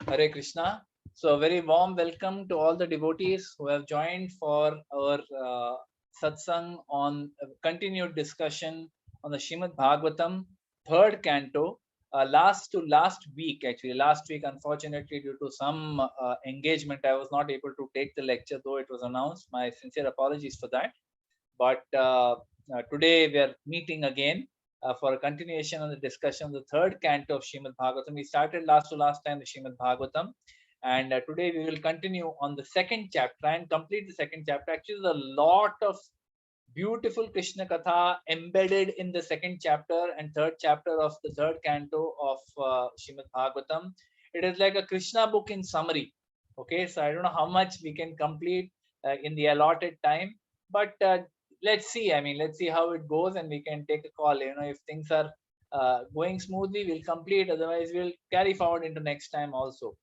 Hare Krishna. So, a very warm welcome to all the devotees who have joined for our satsang on continued discussion on the Shrimad Bhagavatam, third canto. Last week, actually, last week, unfortunately, due to some engagement, I was not able to take the lecture, though it was announced. My sincere apologies for that. But today we are meeting again for a continuation of the discussion of the third canto of Shrimad Bhagavatam. We started last to last time the Shrimad Bhagavatam, and today we will continue on the second chapter and complete the second chapter. Actually, there's a lot of beautiful Krishna Katha embedded in the second chapter and third chapter of the third canto of Shrimad Bhagavatam. It is like a Krishna book in summary. Okay, so I don't know how much we can complete in the allotted time, but let's see. I mean, let's see how it goes, and we can take a call. If things are going smoothly, we'll complete. Otherwise, we'll carry forward into next time also.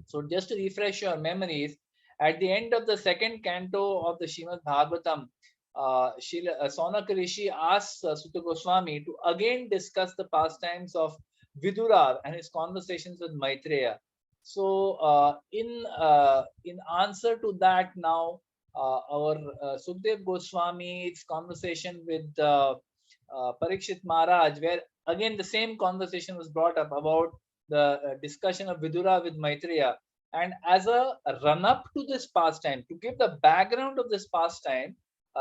So, just to refresh your memories, at the end of the second canto of the Shrimad Bhagavatam, Sonak Rishi asks Sutta Goswami to again discuss the pastimes of Vidura and his conversations with Maitreya. So, in answer to that, now our Sukdev Goswami's conversation with Parikshit Maharaj, where again the same conversation was brought up about the discussion of Vidura with Maitreya. And as a run up to this pastime, to give the background of this pastime,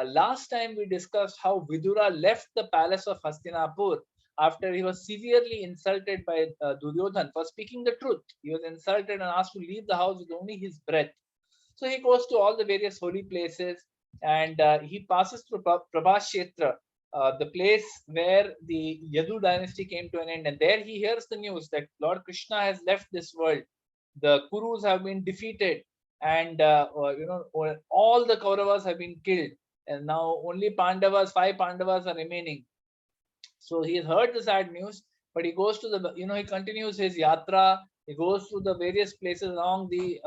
last time we discussed how Vidura left the palace of Hastinapur after he was severely insulted by Duryodhan for speaking the truth. He was insulted and asked to leave the house with only his breath. So he goes to all the various holy places, and he passes through Prabhashetra, the place where the Yadu dynasty came to an end. And there he hears the news that Lord Krishna has left this world. The Kurus have been defeated, and all the Kauravas have been killed. And now only Pandavas, 5 Pandavas are remaining. So he has heard the sad news, but he goes to the, he continues his yatra. He goes to the various places along the,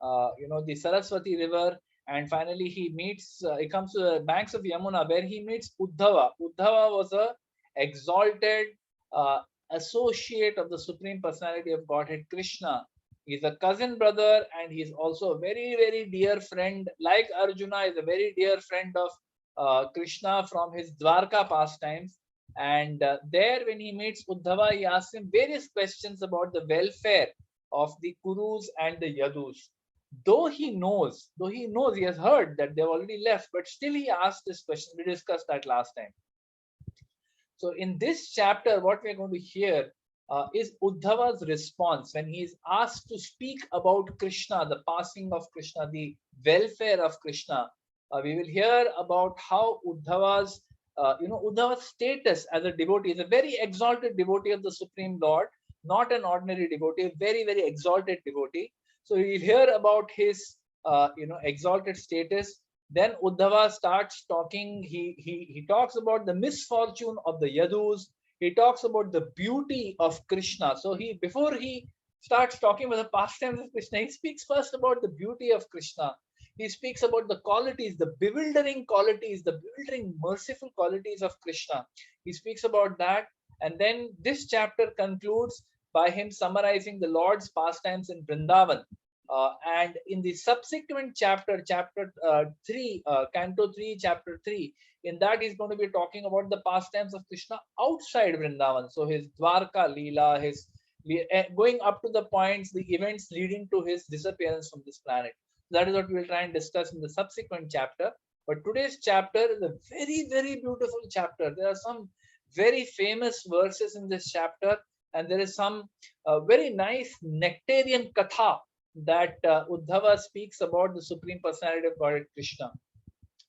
the Saraswati River, and finally he comes to the banks of Yamuna, where he meets Uddhava. Uddhava was a exalted associate of the Supreme Personality of Godhead, Krishna. He's a cousin brother, and he's also a very, very dear friend. Like Arjuna is a very dear friend of Krishna from his Dwarka pastimes. And there, when he meets Uddhava, he asks him various questions about the welfare of the Kurus and the Yadus. Though he knows, he has heard that they've already left, but still he asks this question. We discussed that last time. So in this chapter, what we're going to hear is Uddhava's response when he is asked to speak about Krishna, the passing of Krishna, the welfare of Krishna. We will hear about how Uddhava's status as a devotee is a very exalted devotee of the Supreme Lord, not an ordinary devotee, a very, very exalted devotee. So we'll hear about his, exalted status. Then Uddhava starts talking. He talks about the misfortune of the Yadus. He talks about the beauty of Krishna. So before he starts talking about the pastimes of Krishna, he speaks first about the beauty of Krishna. He speaks about the qualities, the bewildering qualities, the bewildering merciful qualities of Krishna. He speaks about that. And then this chapter concludes by him summarizing the Lord's pastimes in Vrindavan. And in the subsequent chapter 3, Canto 3, Chapter 3, in that he's going to be talking about the pastimes of Krishna outside Vrindavan. So his Dwarka Leela, his going up to the points, the events leading to his disappearance from this planet. That is what we will try and discuss in the subsequent chapter. But today's chapter is a very, very beautiful chapter. There are some very famous verses in this chapter, and there is some very nice nectarian katha that Uddhava speaks about the Supreme Personality of Godhead Krishna.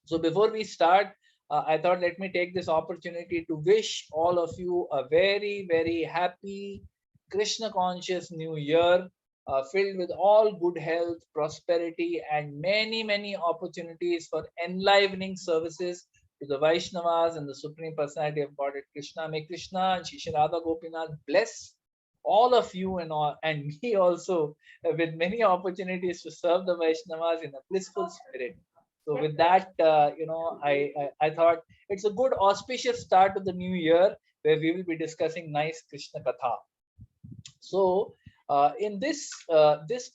So before we start, I thought let me take this opportunity to wish all of you a very, very happy Krishna conscious new year, filled with all good health, prosperity, and many, many opportunities for enlivening services to the Vaishnavas and the Supreme Personality of Godhead Krishna. May Krishna and Shri Radha Gopinath bless all of you and me also with many opportunities to serve the Vaishnavas in a blissful spirit. So with that, I thought it's a good auspicious start of the new year where we will be discussing nice Krishna Katha. So In this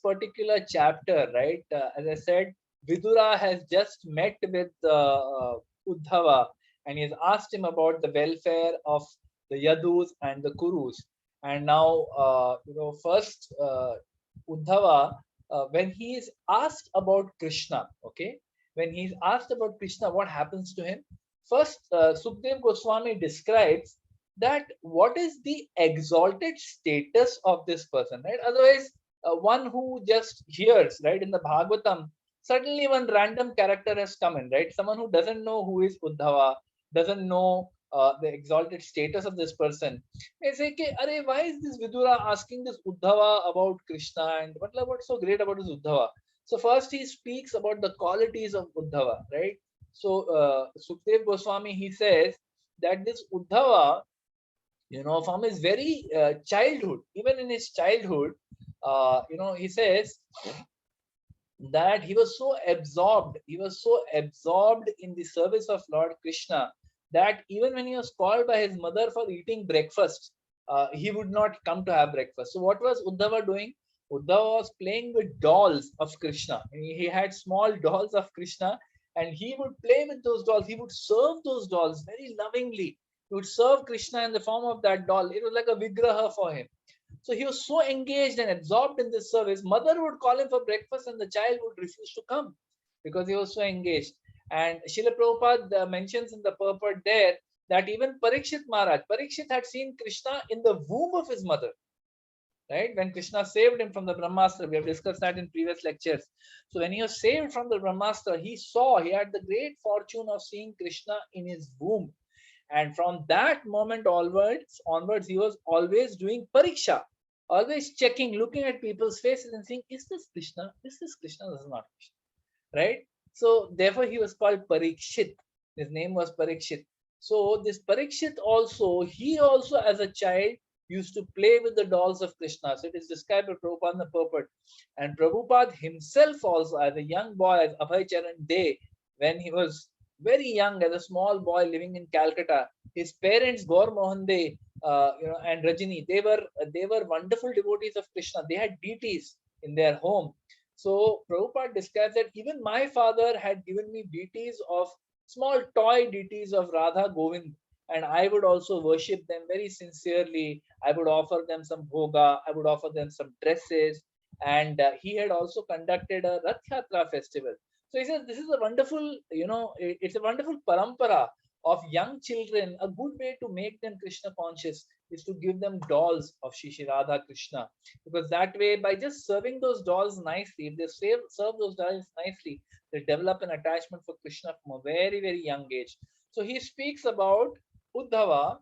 particular chapter, right, as I said, Vidura has just met with Uddhava, and he has asked him about the welfare of the Yadus and the Kurus. And now, first Uddhava, when he is asked about Krishna, okay, when he's asked about Krishna, what happens to him? First, Sukdev Goswami describes that what is the exalted status of this person, right? Otherwise, one who just hears, right, in the Bhagavatam, suddenly one random character has come in, right? Someone who doesn't know who is Uddhava, doesn't know the exalted status of this person. They say, Are, why is this Vidura asking this Uddhava about Krishna, and what's so great about this Uddhava? So first he speaks about the qualities of Uddhava, right? So Sukdev Goswami, he says that this Uddhava, from his very childhood, even in his childhood, he says that he was so absorbed in the service of Lord Krishna that even when he was called by his mother for eating breakfast, he would not come to have breakfast. So what was Uddhava doing? Uddhava was playing with dolls of Krishna. He had small dolls of Krishna, and he would play with those dolls. He would serve those dolls very lovingly. He would serve Krishna in the form of that doll. It was like a vigraha for him. So he was so engaged and absorbed in this service. Mother would call him for breakfast and the child would refuse to come because he was so engaged. And Srila Prabhupada mentions in the purport there that even Parikshit Maharaj, Parikshit had seen Krishna in the womb of his mother, right? When Krishna saved him from the Brahmastra, we have discussed that in previous lectures. So when he was saved from the Brahmastra, he had the great fortune of seeing Krishna in his womb. And from that moment onwards, he was always doing pariksha, always checking, looking at people's faces and saying, is this Krishna? Is this Krishna? This is not Krishna. Right? So therefore he was called Parikshit. His name was Parikshit. So this Parikshit also, he also as a child used to play with the dolls of Krishna. So it is described by Prabhupada in the purport. And Prabhupada himself also, as a young boy, as Abhay Charan Day, when he was very young, as a small boy living in Calcutta, his parents Gaur Mohan De, and Rajini, they were wonderful devotees of Krishna. They had deities in their home. So Prabhupada describes that even my father had given me deities of small toy deities of Radha Govind, and I would also worship them very sincerely. I would offer them some bhoga, I would offer them some dresses, and he had also conducted a Rath Yatra festival. So he says this is a wonderful, it's a wonderful parampara of young children. A good way to make them Krishna conscious is to give them dolls of Shri Radha Krishna, because that way, by just serving those dolls nicely, if they serve those dolls nicely, they develop an attachment for Krishna from a very, very young age. So he speaks about Uddhava,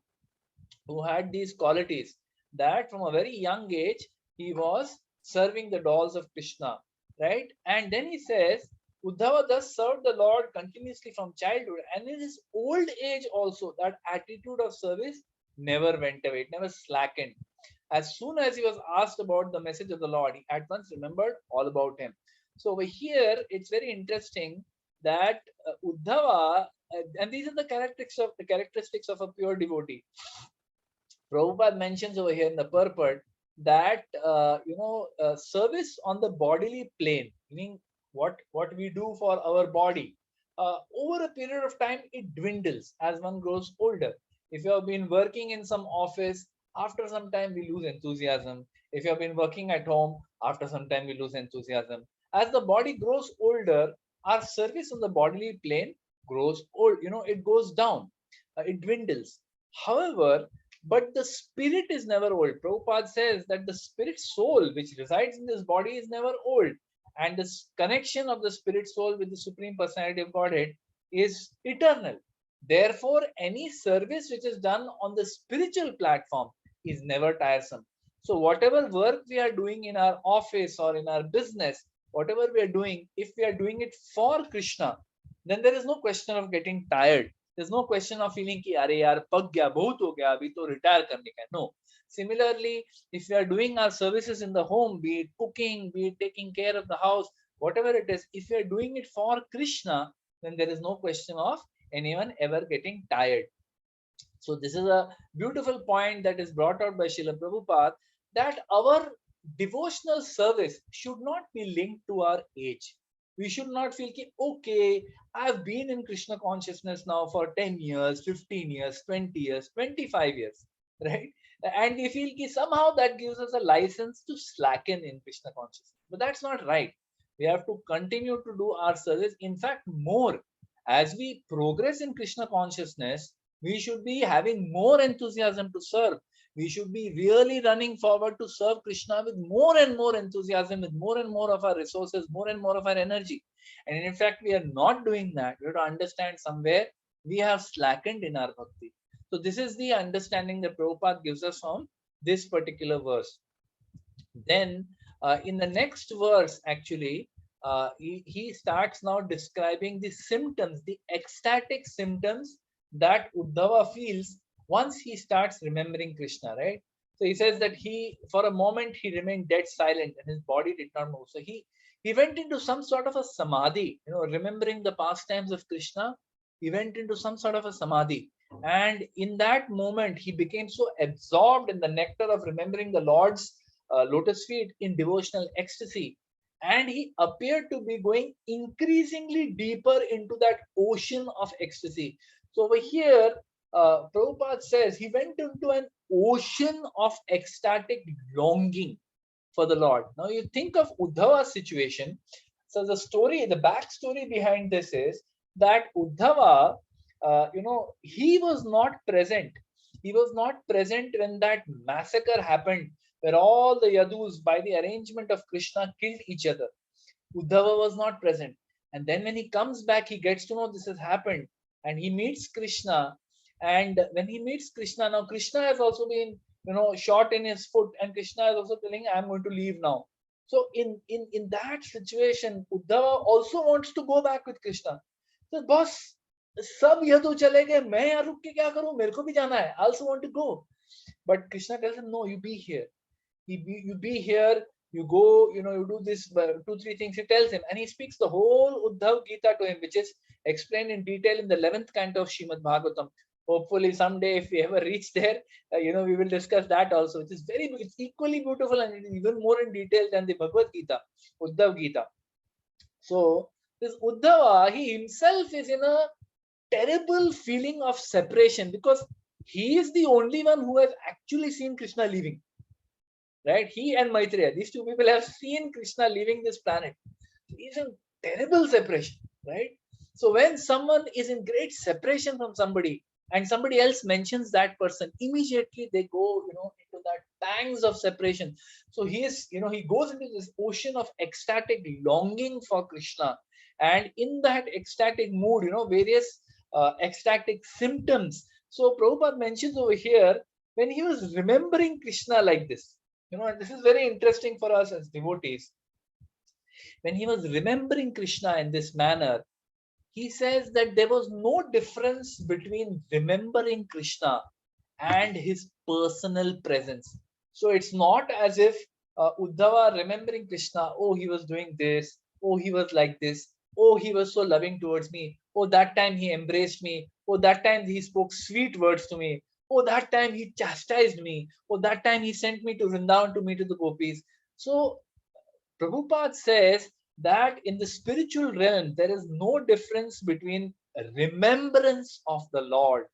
who had these qualities, that from a very young age he was serving the dolls of Krishna, right? And then he says Uddhava thus served the Lord continuously from childhood, and in his old age also that attitude of service never went away, it never slackened. As soon as he was asked about the message of the Lord, he at once remembered all about him. So over here, it's very interesting that Uddhava, and these are the characteristics of a pure devotee. Prabhupada mentions over here in the purport that service on the bodily plane, meaning what we do for our body, over a period of time it dwindles as one grows older. If you have been working in some office, after some time we lose enthusiasm. If you have been working at home, after some time we lose enthusiasm. As the body grows older, our service on the bodily plane grows old. It goes down, it dwindles. However, but the spirit is never old. Prabhupada says that the spirit soul which resides in this body is never old, and this connection of the spirit soul with the Supreme Personality of Godhead is eternal. Therefore, any service which is done on the spiritual platform is never tiresome. So whatever work we are doing in our office or in our business, whatever we are doing, if we are doing it for Krishna, then there is no question of getting tired. There's no question of feeling ki अरे यार पक गया बहुत हो गया अभी तो retire करने का. No. Similarly, if we are doing our services in the home, be it cooking, be it taking care of the house, whatever it is, if we are doing it for Krishna, then there is no question of anyone ever getting tired. So this is a beautiful point that is brought out by Srila Prabhupada, that our devotional service should not be linked to our age. We should not feel ki, okay, I've been in Krishna consciousness now for 10 years, 15 years, 20 years, 25 years, right? And we feel ki somehow that gives us a license to slacken in Krishna consciousness. But that's not right. We have to continue to do our service. In fact, more. As we progress in Krishna consciousness, we should be having more enthusiasm to serve. We should be really running forward to serve Krishna with more and more enthusiasm, with more and more of our resources, more and more of our energy. And in fact, we are not doing that. We have to understand somewhere we have slackened in our bhakti. So this is the understanding that Prabhupada gives us from this particular verse. Then in the next verse, actually, he starts now describing the symptoms, the ecstatic symptoms that Uddhava feels once he starts remembering Krishna, right? So he says that for a moment, he remained dead silent and his body did not move. So he went into some sort of a samadhi, remembering the pastimes of Krishna. He went into some sort of a samadhi. And in that moment, he became so absorbed in the nectar of remembering the Lord's lotus feet in devotional ecstasy. And he appeared to be going increasingly deeper into that ocean of ecstasy. So over here, Prabhupada says he went into an ocean of ecstatic longing for the Lord. Now you think of Uddhava's situation. So the backstory behind this is that Uddhava, he was not present. He was not present when that massacre happened, where all the Yadus, by the arrangement of Krishna, killed each other. Uddhava was not present. And then when he comes back, he gets to know this has happened. And he meets Krishna. And when he meets Krishna, now Krishna has also been, shot in his foot. And Krishna is also telling, I'm going to leave now. So in that situation, Uddhava also wants to go back with Krishna. So boss, सब यदु चले गए, मैं यहाँ रुक के क्या करूं, मेरे को भी जाना है. I also want to go. But Krishna tells him, no, you be here. You be here, you go, you do this 2-3 things he tells him, and he speaks the whole Uddhav Gita to him, which is explained in detail in the 11th canto of Shrimad Bhagavatam. Hopefully someday, if we ever reach there, we will discuss that also. It's equally beautiful and it is even more in detail than the Bhagavad Gita, Uddhav Gita. So this Uddhava, he himself is in a terrible feeling of separation because he is the only one who has actually seen Krishna leaving. Right? He and Maitreya, these two people have seen Krishna leaving this planet. He's in terrible separation, right? So when someone is in great separation from somebody and somebody else mentions that person, immediately they go, into that pangs of separation. So he goes into this ocean of ecstatic longing for Krishna. And in that ecstatic mood, various ecstatic symptoms. So Prabhupada mentions over here, when he was remembering Krishna like this, and this is very interesting for us as devotees. When he was remembering Krishna in this manner, he says that there was no difference between remembering Krishna and his personal presence. So it's not as if Uddhava remembering Krishna, oh, he was doing this, oh, he was like this, oh, he was so loving towards me, oh, that time he embraced me, oh, that time he spoke sweet words to me, oh, that time he chastised me, oh, that time he sent me to Vrindavan to meet with the gopis. So Prabhupada says that in the spiritual realm, there is no difference between remembrance of the Lord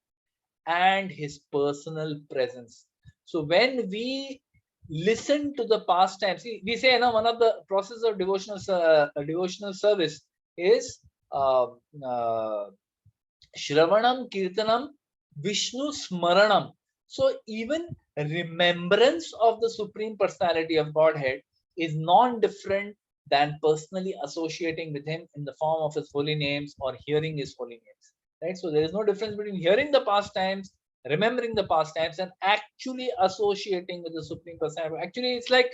and his personal presence. So when we listen to the pastimes, we say one of the process of devotional service is Shravanam, Kirtanam, Vishnu Smaranam. So even remembrance of the Supreme Personality of Godhead is non-different than personally associating with him in the form of his holy names or hearing his holy names. Right? So there is no difference between hearing the pastimes, remembering the pastimes, and actually associating with the Supreme Personality. Actually, it's like,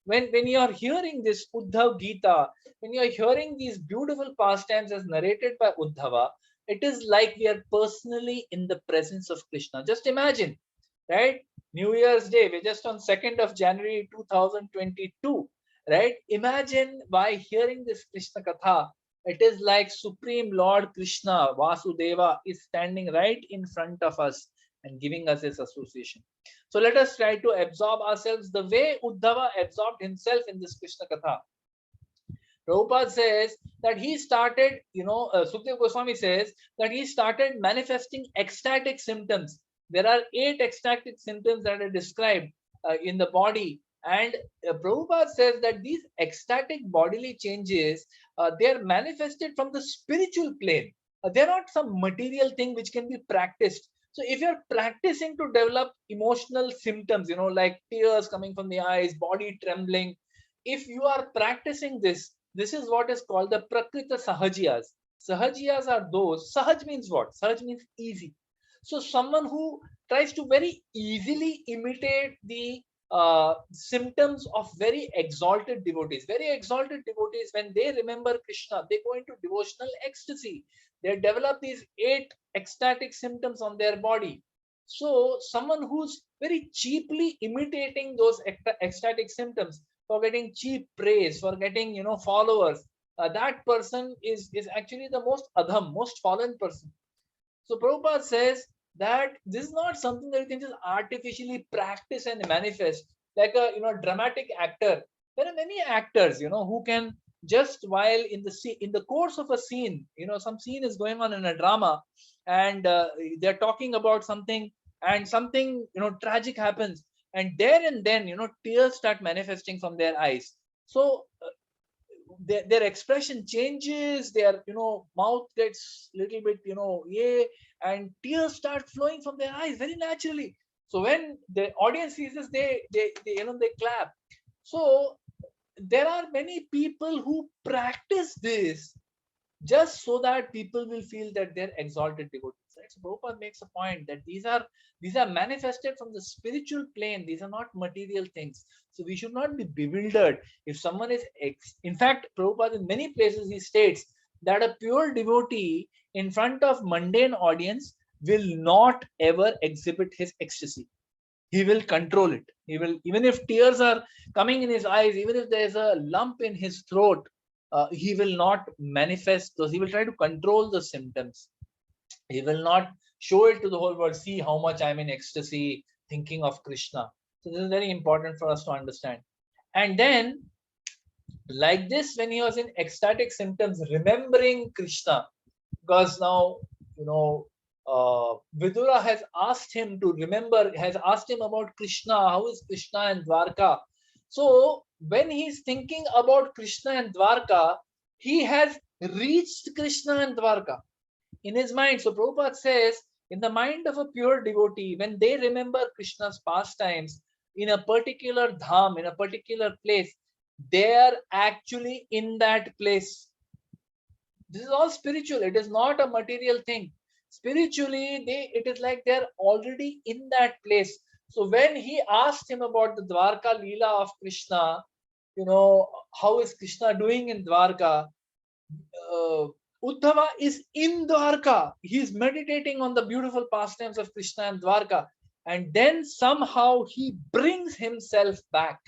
when you are hearing this Uddhav Gita, when you are hearing these beautiful pastimes as narrated by Uddhava, it is like we are personally in the presence of Krishna. Just imagine, right? New Year's Day, we're just on 2nd of January 2022, right? Imagine by hearing this Krishna Katha, it is like Supreme Lord Krishna, Vasudeva, is standing right in front of us. and giving us this association. So let us try to absorb ourselves the way Uddhava absorbed himself in this Krishna Katha. Prabhupada says that he started, Sukdev Goswami says that he started manifesting ecstatic symptoms. There are 8 ecstatic symptoms that are described in the body. And Prabhupada says that these ecstatic bodily changes, they are manifested from the spiritual plane. They're not some material thing which can be practiced. So if you're practicing to develop emotional symptoms, like tears coming from the eyes, body trembling, if you are practicing this is what is called the Prakrita Sahajiyas. Sahajiyas are those, Sahaj means what? Sahaj means easy. So someone who tries to very easily imitate the symptoms of very exalted devotees. Very exalted devotees, when they remember Krishna, they go into devotional ecstasy. They develop these 8 ecstatic symptoms on their body. So someone who's very cheaply imitating those ecstatic symptoms, for getting cheap praise, for getting followers, that person is actually the most adham, most fallen person. So Prabhupada says that this is not something that you can just artificially practice and manifest like a dramatic actor. There are many actors who can just while in the course of a scene, some scene is going on in a drama, and they're talking about something, and something tragic happens, and there and then tears start manifesting from their eyes. So their expression changes, their mouth gets little bit yeah, and tears start flowing from their eyes very naturally. So when the audience sees this, they clap. So there are many people who practice this just so that people will feel that they're exalted devotees, right? So Prabhupada makes a point that these are manifested from the spiritual plane. These are not material things. So we should not be bewildered if someone is in fact, Prabhupada in many places he states that a pure devotee in front of mundane audience will not ever exhibit his ecstasy. He will control it. He will, even if tears are coming in his eyes, even if there's a lump in his throat, he will not manifest those. He will try to control the symptoms. He will not show it to the whole world. See how much I'm in ecstasy, thinking of Krishna. So this is very important for us to understand. And then, like this, when he was in ecstatic symptoms, remembering Krishna, because now Vidura has asked him to remember, has asked him about Krishna, how is Krishna and Dwarka. So when he's thinking about Krishna and Dwarka, he has reached Krishna and Dwarka in his mind. So Prabhupada says, in the mind of a pure devotee, when they remember Krishna's pastimes in a particular dham, in a particular place, they are actually in that place. This is all spiritual. It is not a material thing. Spiritually, it is like they're already in that place. So when he asked him about the Dwarka Leela of Krishna, how is Krishna doing in Dwarka? Uddhava is in Dwarka. He is meditating on the beautiful pastimes of Krishna and Dwarka. And then somehow he brings himself back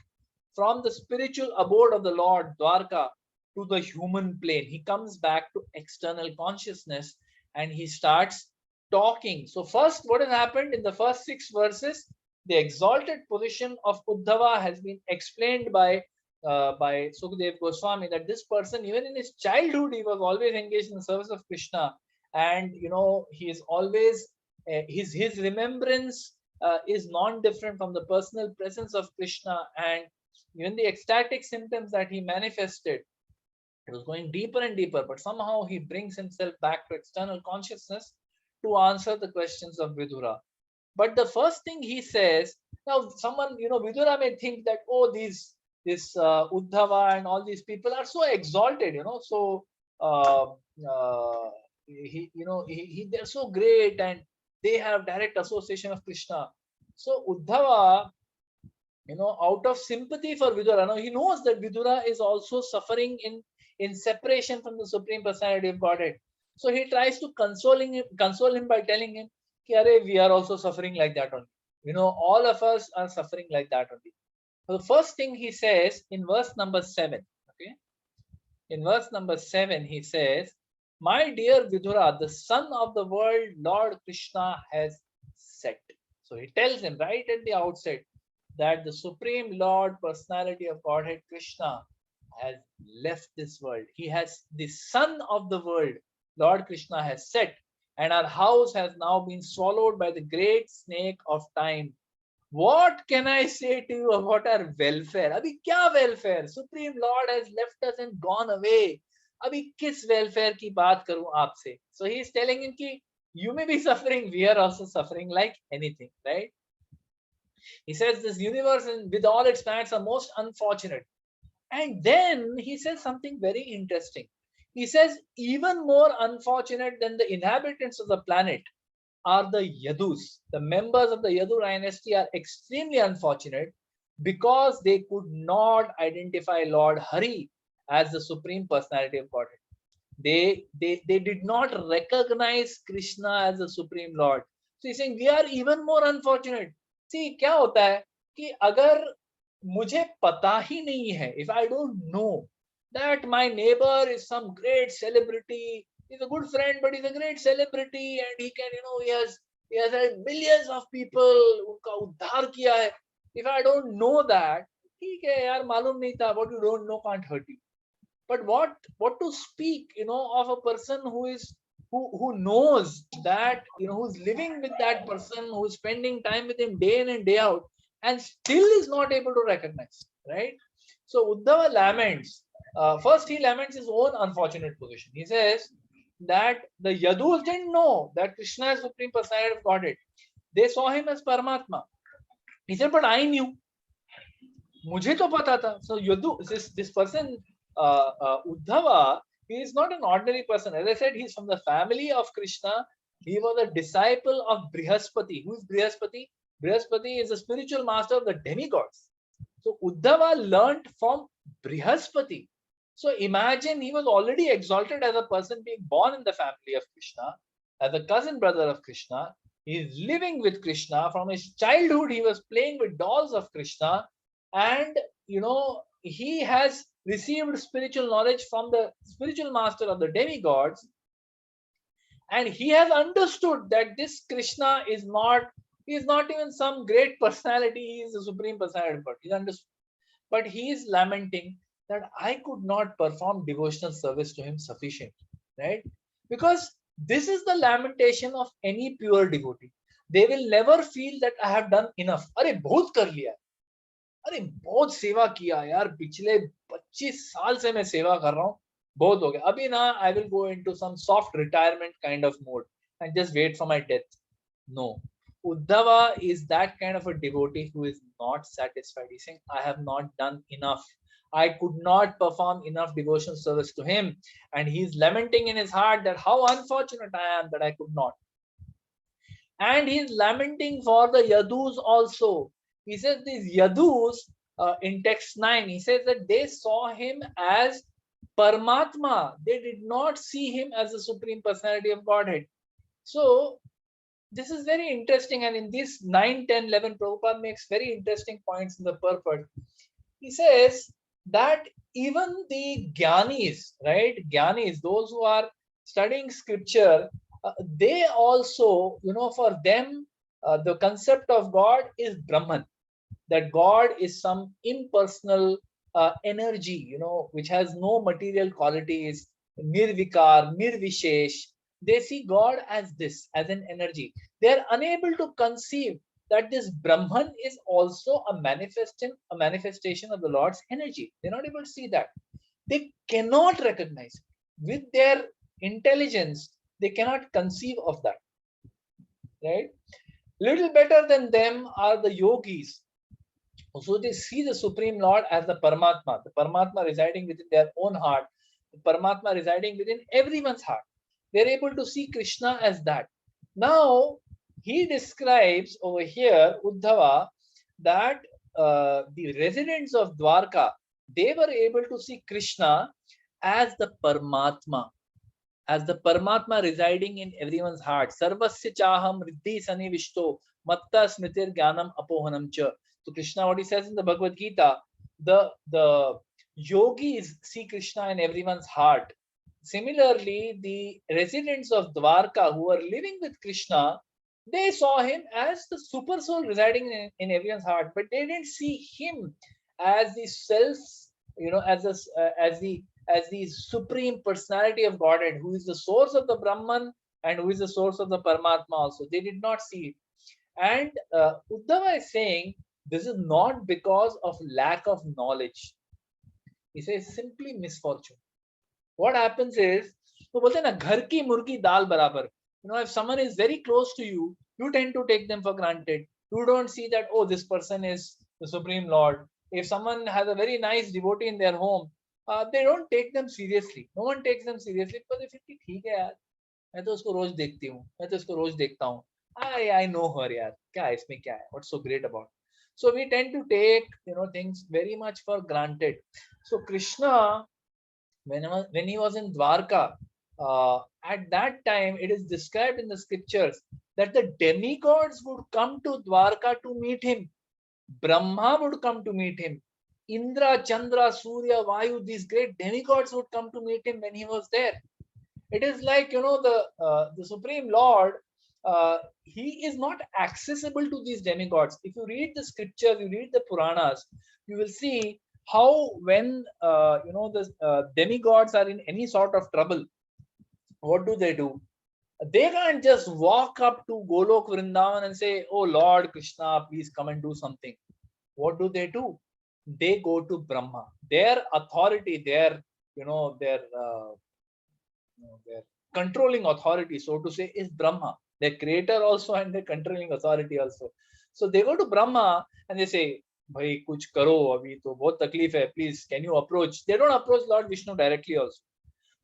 from the spiritual abode of the Lord, Dwarka, to the human plane. He comes back to external consciousness and he starts talking. So first, what has happened in the first 6 verses, the exalted position of Uddhava has been explained by Sukdev Goswami, that this person, even in his childhood, he was always engaged in the service of Krishna, and he is always his remembrance is non-different from the personal presence of Krishna, and even the ecstatic symptoms that he manifested, it was going deeper and deeper, but somehow he brings himself back to external consciousness to answer the questions of Vidura. But the first thing he says, now someone, Vidura may think that, oh, this Uddhava and all these people are so exalted, so they're so great and they have direct association of Krishna. So Uddhava, out of sympathy for Vidura, now he knows that Vidura is also suffering in separation from the Supreme Personality of Godhead. So he tries to console him by telling him, we are also suffering like that only. All of us are suffering like that only. So the first thing he says in verse number 7, okay? In verse number 7, he says, my dear Vidura, the Son of the world, Lord Krishna, has set. So he tells him right at the outset that the Supreme Lord, Personality of Godhead, Krishna, has left this world. He has the sun of the world, Lord Krishna, has set, and our house has now been swallowed by the great snake of time. What can I say to you about our welfare? Abhi kya welfare? Supreme Lord has left us and gone away. Abhi kis welfare ki baat karu aapse? So he is telling him ki you may be suffering, we are also suffering like anything, right? He says this universe with all its planets are most unfortunate. And then he says something very interesting. He says even more unfortunate than the inhabitants of the planet are the Yadus. The members of the Yadu dynasty are extremely unfortunate because they could not identify Lord Hari as the Supreme Personality of Godhead. They did not recognize Krishna as the Supreme Lord. So he's saying we are even more unfortunate. See, क्या होता है कि अगर मुझे पता ही नहीं है, if I don't know that my neighbor is some great celebrity, he's a good friend, but he's a great celebrity, and he can, he has had millions of people उनका उद्धार किया है. If I don't know that, ठीक है यार, मालूम नहीं था. What you don't know can't hurt you. But what to speak, of a person who knows that, who's living with that person, who's spending time with him day in and day out, and still is not able to recognize, right? So Uddhava laments. First, he laments his own unfortunate position. He says that the Yadus didn't know that Krishna is Supreme Personality of Godhead. They saw him as Paramatma. He said, but I knew. मुझे तो पता था. So Yadu, this person, Uddhava, he is not an ordinary person. As I said, he's from the family of Krishna. He was a disciple of Brihaspati. Who is Brihaspati? Brihaspati is the spiritual master of the demigods. So Uddhava learnt from Brihaspati. So imagine, he was already exalted as a person being born in the family of Krishna, as a cousin brother of Krishna. He is living with Krishna. From his childhood, he was playing with dolls of Krishna. And, he has received spiritual knowledge from the spiritual master of the demigods. And he has understood that this Krishna is not even some great personality. He is the Supreme Personality of God. He's understood. But he is lamenting that I could not perform devotional service to him sufficiently, right? Because this is the lamentation of any pure devotee. They will never feel that I have done enough. अरे बहुत कर लिया, अरे बहुत सेवा किया यार, पिछले 25 साल से मैं सेवा कर रहा हूँ, बहुत हो गया, अभी ना I will go into some soft retirement kind of mode and just wait for my death. No. Uddhava is that kind of a devotee who is not satisfied. He's saying, I have not done enough. I could not perform enough devotional service to him. And he's lamenting in his heart that how unfortunate I am that I could not. And he's lamenting for the Yadus also. He says these Yadus, in text 9, he says that they saw him as Paramatma. They did not see him as the Supreme Personality of Godhead. So this is very interesting, and in these 9, 10, 11, Prabhupada makes very interesting points in the purport. He says that even the Gyanis, right? Gyanis, those who are studying scripture, they also, for them, the concept of God is Brahman, that God is some impersonal energy, which has no material qualities, nirvikar, nirvishesh. They see God as this, as an energy. They are unable to conceive that this Brahman is also a manifestation of the Lord's energy. They're not able to see that. They cannot recognize it. With their intelligence, they cannot conceive of that. Right? Little better than them are the yogis. So they see the Supreme Lord as the Paramatma residing within their own heart, the Paramatma residing within everyone's heart. They're able to see Krishna as that. Now, he describes over here, Uddhava, that the residents of Dwarka, they were able to see Krishna as the Paramatma, residing in everyone's heart. Sarvasya chaham riddhi sanivishto matta smritir jnanam apohanam cha. So Krishna, what he says in the Bhagavad Gita, the yogis see Krishna in everyone's heart. Similarly, the residents of Dwarka who are living with Krishna, They saw him as the super soul residing in everyone's heart, but they didn't see him as the self, as the supreme personality of Godhead, who is the source of the Brahman and who is the source of the Paramatma also. They did not see it. And Uddhava is saying this is not because of lack of knowledge. He says simply misfortune. What happens is, तो बोलते हैं ना, घर की मुर्गी दाल बराबर. If someone is very close to you, you tend to take them for granted. You don't see that, oh, this person is the Supreme Lord. If someone has a very nice devotee in their home, they don't take them seriously. No one takes them seriously because they feel ठीक है यार, मैं तो उसको रोज देखती हूँ, मैं तो उसको रोज देखता हूँ. I know her यार, क्या है इसमें, क्या है, what's so great about it? So we tend to take things very much for granted. So Krishna, when he was in Dwarka, at that time it is described in the scriptures that the demigods would come to Dwarka to meet him. Brahma would come to meet him. Indra, Chandra, Surya, Vayu, these great demigods would come to meet him when he was there. It is like the Supreme Lord. He is not accessible to these demigods. If you read the scriptures, you read the Puranas, you will see how when the demigods are in any sort of trouble, what do? They can't just walk up to Golok Vrindavan and say, "Oh Lord Krishna, please come and do something." What do? They go to Brahma. Their authority, their controlling authority, so to say, is Brahma, their creator also and their controlling authority also. So they go to Brahma and they say, "Bhai, kuch karo, abhi to bahut takleef hai, please can you approach?" They don't approach Lord Vishnu directly also.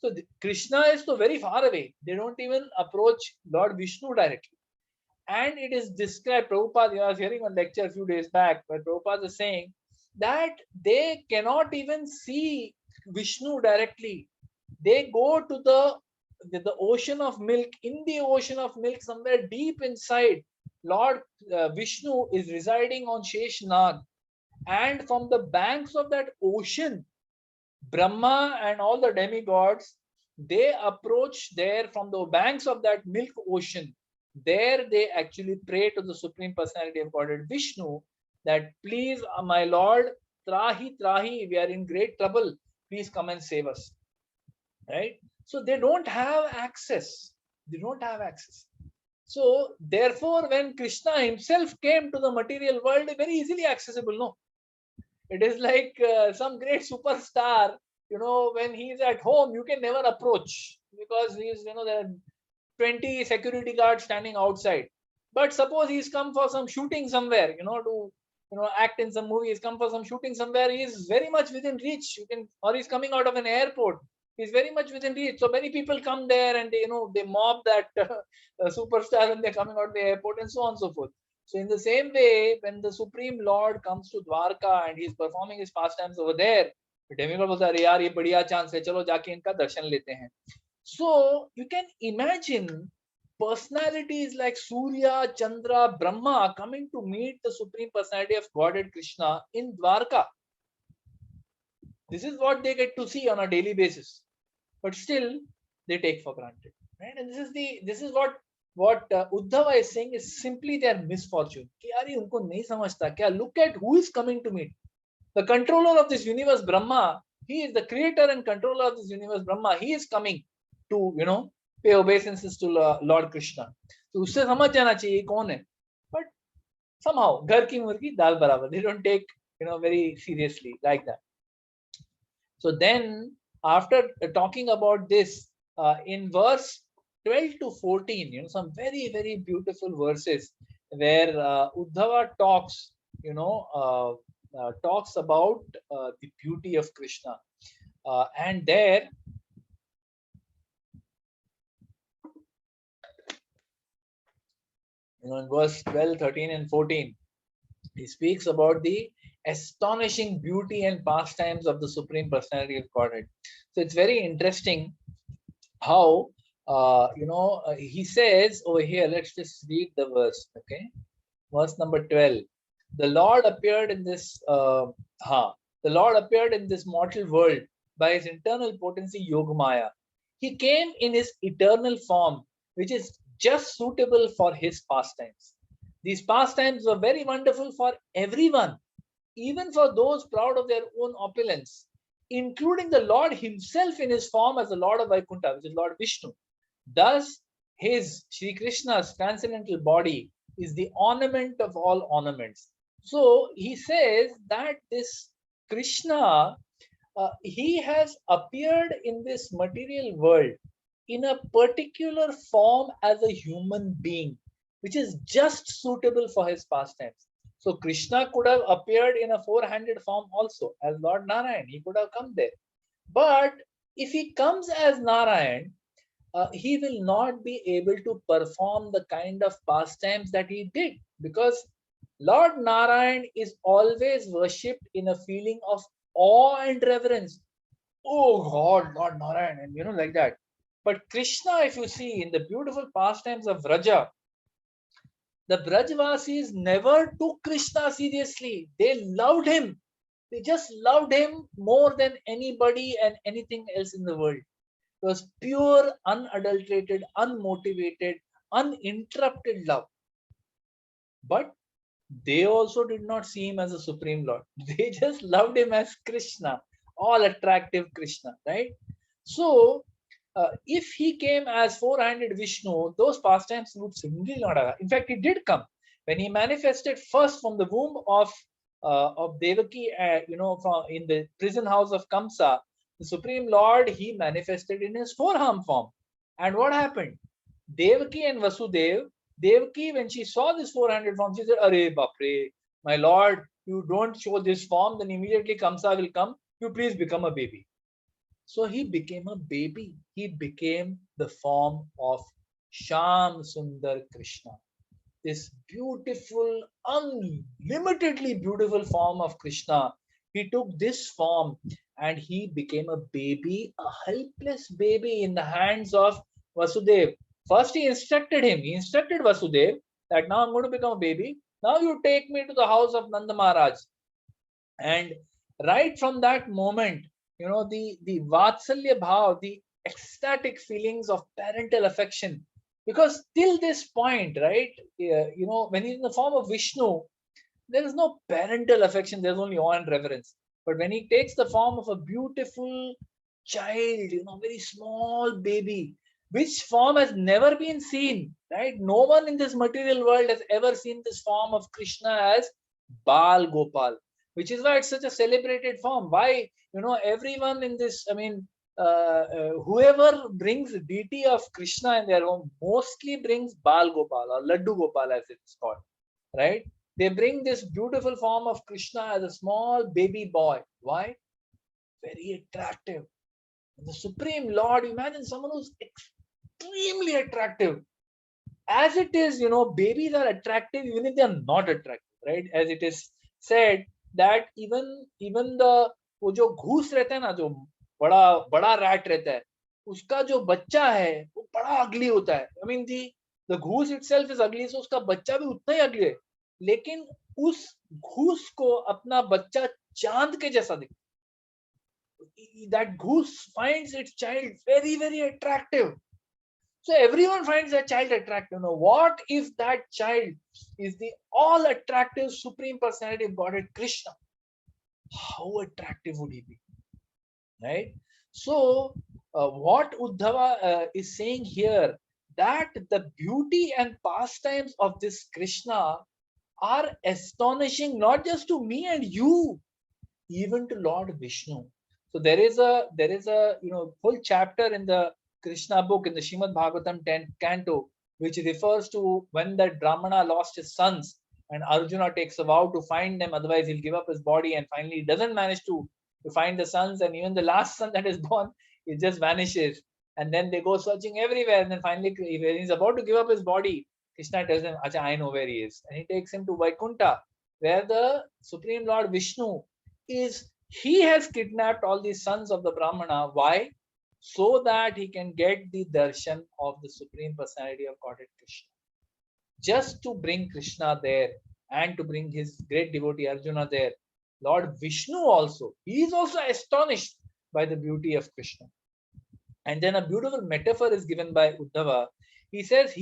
So Krishna is so very far away. They don't even approach Lord Vishnu directly. And it is described, Prabhupada, I was hearing one lecture a few days back, where Prabhupada is saying that they cannot even see Vishnu directly. They go to the ocean of milk. In the ocean of milk, somewhere deep inside, Lord Vishnu is residing on Sheshnag. And from the banks of that ocean, Brahma and all the demigods, they approach there from the banks of that milk ocean. There they actually pray to the Supreme Personality of Godhead Vishnu that, please, my Lord, trahi, trahi, we are in great trouble. Please come and save us. Right? So they don't have access. They don't have access. So therefore, when Krishna himself came to the material world, very easily accessible, no? It is like some great superstar, when he's at home, you can never approach because he's, there are 20 security guards standing outside. But suppose he's come for some shooting somewhere, to act in some movie, he's come for some shooting somewhere, he's very much within reach. Or he's coming out of an airport, he's very much within reach. So many people come there and they mob that superstar when they're coming out of the airport and so on and so forth. So in the same way, when the Supreme Lord comes to Dwarka and he's performing his pastimes over there, the demigod बोलता है, अरे यार ये बढ़िया chance है, चलो जाके इनका दर्शन लेते हैं. So you can imagine personalities like Surya, Chandra, Brahma coming to meet the Supreme Personality of Godhead Krishna in Dwarka. This is what they get to see on a daily basis, but still they take for granted, right? And this is what Uddhava is saying is simply their misfortune. कि यार ये उनको नहीं समझता क्या? Look at who is coming to meet. The controller of this universe, Brahma, he is the creator and controller of this universe, Brahma. He is coming to, pay obeisances to Lord Krishna. तो उससे समझ जाना चाहिए कौन है. But somehow, घर की मुर्गी दाल बराबर. They don't take, very seriously like that. So then, after talking about this, in verse 12 to 14, some very, very beautiful verses where Uddhava talks, talks about the beauty of Krishna. And there, in verse 12, 13, and 14, he speaks about the astonishing beauty and pastimes of the Supreme Personality of Godhead. So it's very interesting how, he says over here, let's just read the verse, okay? Verse number 12. The Lord appeared in this, the Lord appeared in this mortal world by his internal potency Yogamaya. He came in his eternal form, which is just suitable for his pastimes. These pastimes were very wonderful for everyone, even for those proud of their own opulence, including the Lord himself in his form as the Lord of Vaikuntha, which is Lord Vishnu. Thus, his Sri Krishna's transcendental body is the ornament of all ornaments. So he says that this Krishna, he has appeared in this material world in a particular form as a human being, which is just suitable for his pastimes. So Krishna could have appeared in a four-handed form also as Lord Narayan. He could have come there. But if he comes as Narayan, he will not be able to perform the kind of pastimes that he did, because Lord Narayan is always worshipped in a feeling of awe and reverence. Oh God, Lord Narayan, and like that. But Krishna, if you see in the beautiful pastimes of Vraja, the Brajvasis never took Krishna seriously. They loved him. They just loved him more than anybody and anything else in the world. It was pure, unadulterated, unmotivated, uninterrupted love. But they also did not see him as a supreme lord. They just loved him as Krishna, all attractive Krishna, right? So, if he came as four-handed Vishnu, those pastimes would simply not have. In fact, he did come when he manifested first from the womb of Devaki, from in the prison house of Kamsa. The Supreme Lord, he manifested in his four-arm form. And what happened? Devaki and Vasudev, Devaki, when she saw this four-handed form, she said, Arey Bapre, my Lord, you don't show this form, then immediately Kamsa will come. You please become a baby. So he became a baby. He became the form of Sham Sundar Krishna. This beautiful, unlimitedly beautiful form of Krishna. He took this form and he became a baby, a helpless baby in the hands of Vasudev. First, he instructed him. He instructed Vasudev that now I'm going to become a baby. Now you take me to the house of Nanda Maharaj. And right from that moment, the Vatsalya Bhav, the ecstatic feelings of parental affection. Because till this point, right, when he's in the form of Vishnu, there is no parental affection, there's only awe and reverence. But when he takes the form of a beautiful child, very small baby, which form has never been seen, right? No one in this material world has ever seen this form of Krishna as Bal Gopal, which is why it's such a celebrated form. Why, everyone in this, whoever brings deity of Krishna in their home mostly brings Bal Gopal or Laddu Gopal as it's called, right? They bring this beautiful form of Krishna as a small baby boy. Why? Very attractive. The Supreme Lord, imagine someone who's extremely attractive. As it is, babies are attractive even if they are not attractive, right? As it is said that even the वो जो घूस रहता है ना, जो बड़ा बड़ा rat रहता है, उसका जो बच्चा है वो बड़ा अगली होता है. I mean the घूस itself is ugly, so उसका बच्चा भी उतना ही अगली है. लेकिन उस घूस को अपना बच्चा चांद के जैसा दिखता. That goose finds its child very, very attractive. So everyone finds that child attractive. Now, what if that child is the all attractive Supreme Personality of Godhead, Krishna? How attractive would he be? Right? So, what Uddhava is saying here, that the beauty and pastimes of this Krishna are astonishing, not just to me and you, even to Lord Vishnu. So there is a full chapter in the Krishna book, in the Shrimad Bhagavatam 10th canto, which refers to when that Brahmana lost his sons and Arjuna takes a vow to find them, otherwise he'll give up his body, and finally he doesn't manage to find the sons, and even the last son that is born, it just vanishes. And then they go searching everywhere, and then finally when he's about to give up his body, Krishna tells him, Acha, I know where he is. And he takes him to Vaikuntha, where the Supreme Lord Vishnu is. He has kidnapped all these sons of the Brahmana. Why? So that he can get the darshan of the Supreme Personality of Godhead Krishna. Just to bring Krishna there and to bring his great devotee Arjuna there. Lord Vishnu also, he is also astonished by the beauty of Krishna. And then a beautiful metaphor is given by Uddhava. He says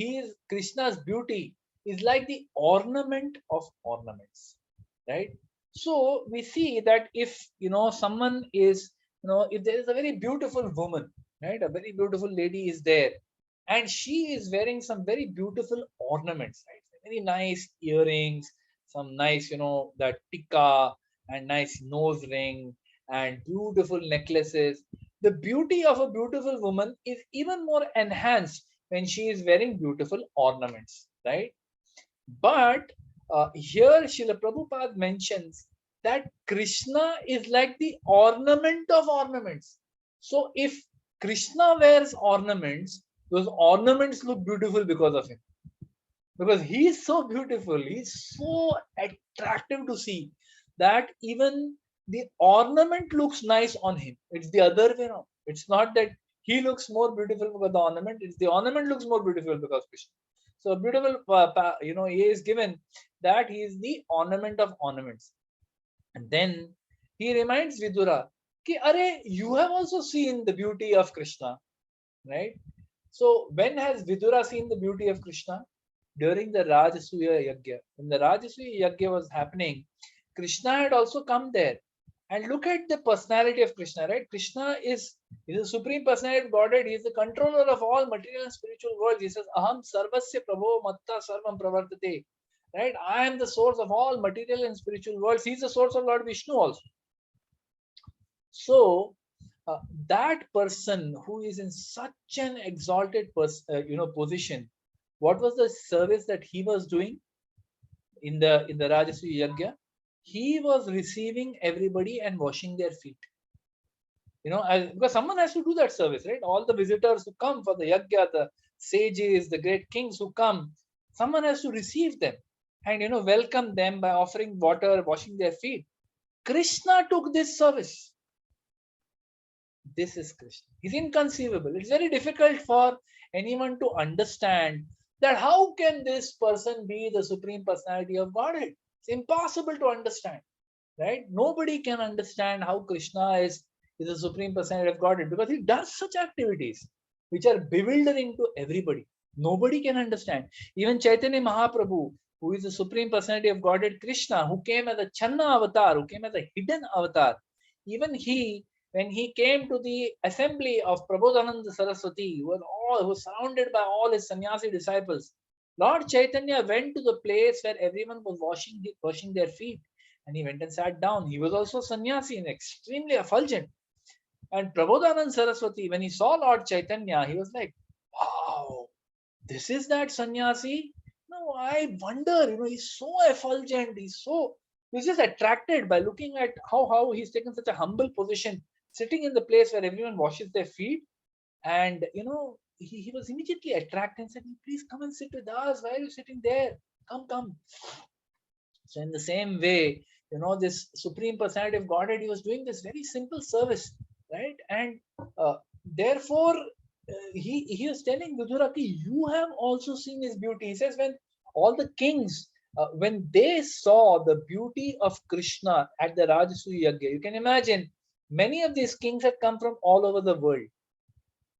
Krishna's beauty is like the ornament of ornaments, right? So we see that if someone is, if there is a very beautiful woman, right, a very beautiful lady is there, and she is wearing some very beautiful ornaments, right? Very nice earrings, some nice, that tikka and nice nose ring and beautiful necklaces. The beauty of a beautiful woman is even more enhanced when she is wearing beautiful ornaments, right? But here Srila Prabhupada mentions that Krishna is like the ornament of ornaments. So if Krishna wears ornaments, those ornaments look beautiful because of him. Because he is so beautiful, he's so attractive to see that even the ornament looks nice on him. It's the other way around. It's not that he looks more beautiful because the ornament, it's the ornament looks more beautiful because Krishna. So beautiful, he is given that he is the ornament of ornaments. And then he reminds Vidura, ki, Are, you have also seen the beauty of Krishna, right? So when has Vidura seen the beauty of Krishna? During the Rajasuya Yagya. When the Rajasuya Yagya was happening, Krishna had also come there. And look at the personality of Krishna, right? Krishna is the supreme personality of Godhead. He is the controller of all material and spiritual worlds. He says, Aham sarvasya prabho matta sarvam pravartate. Right? I am the source of all material and spiritual worlds. He is the source of Lord Vishnu also. So that person who is in such an exalted position, what was the service that he was doing in the Rajasuya Yagya? He was receiving everybody and washing their feet. Because someone has to do that service, right? All the visitors who come for the Yagya, the sages, the great kings who come, someone has to receive them and welcome them by offering water, washing their feet. Krishna took this service. This is Krishna. He's inconceivable. It's very difficult for anyone to understand that how can this person be the supreme personality of Godhead? It's impossible to understand, right? Nobody can understand how Krishna is the supreme personality of Godhead because he does such activities which are bewildering to everybody. Nobody can understand. Even Chaitanya Mahaprabhu, who is the supreme personality of Godhead, Krishna, who came as a Channa avatar, who came as a hidden avatar, even he, when he came to the assembly of Prabodhananda Saraswati, who was surrounded by all his sannyasi disciples, Lord Chaitanya went to the place where everyone was washing their feet, and he went and sat down. He was also sannyasi and extremely effulgent. And Prabodhananda Saraswati, when he saw Lord Chaitanya, he was like, wow, this is that sannyasi? No, I wonder, he's so effulgent. He was just attracted by looking at how he's taken such a humble position, sitting in the place where everyone washes their feet. And, he was immediately attracted and said, please come and sit with us. Why are you sitting there? Come. So in the same way, this supreme personality of Godhead, he was doing this very simple service, right? And therefore, he was telling Vidura, you have also seen his beauty. He says, when all the kings, when they saw the beauty of Krishna at the Rajasuya Yagya, you can imagine many of these kings had come from all over the world.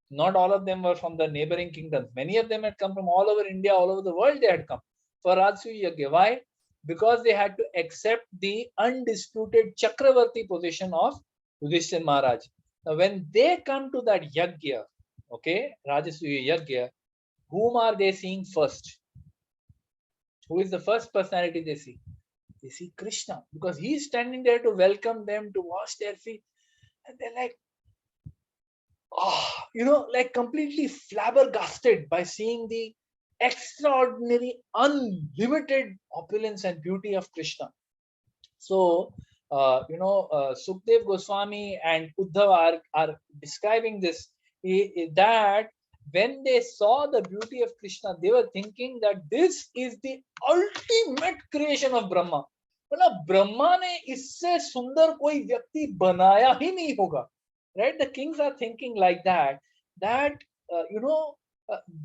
Not all of them were from the neighboring kingdoms. Many of them had come from all over India, all over the world they had come for Rajasuya Yagya. Why? Because they had to accept the undisputed Chakravarti position of Yudhishthira Maharaj. Now, when they come to that Yagya, okay, Rajasuya Yagya, whom are they seeing first? Who is the first personality they see? They see Krishna, because he's standing there to welcome them, to wash their feet. And they're like, like completely flabbergasted by seeing the extraordinary, unlimited opulence and beauty of Krishna. So, Sukdev Goswami and Uddhava are describing this, that when they saw the beauty of Krishna, they were thinking that this is the ultimate creation of Brahma. मतलब ब्रह्मा ने इससे सुंदर कोई व्यक्ति बनाया ही नहीं होगा, right? The kings are thinking like that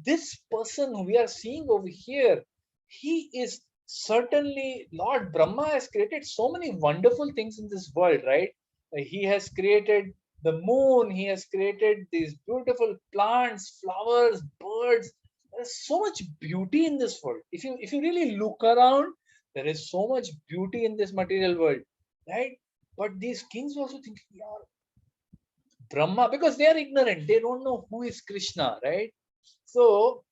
this person we are seeing over here, he is certainly Lord Brahma has created so many wonderful things in this world, right? He has created the moon, he has created these beautiful plants, flowers, birds, There's so much beauty in this world. If you really look around, there is so much beauty in this material world, right? But these kings also think, yeah, Brahma, because they are ignorant, they don't know who is Krishna, right? So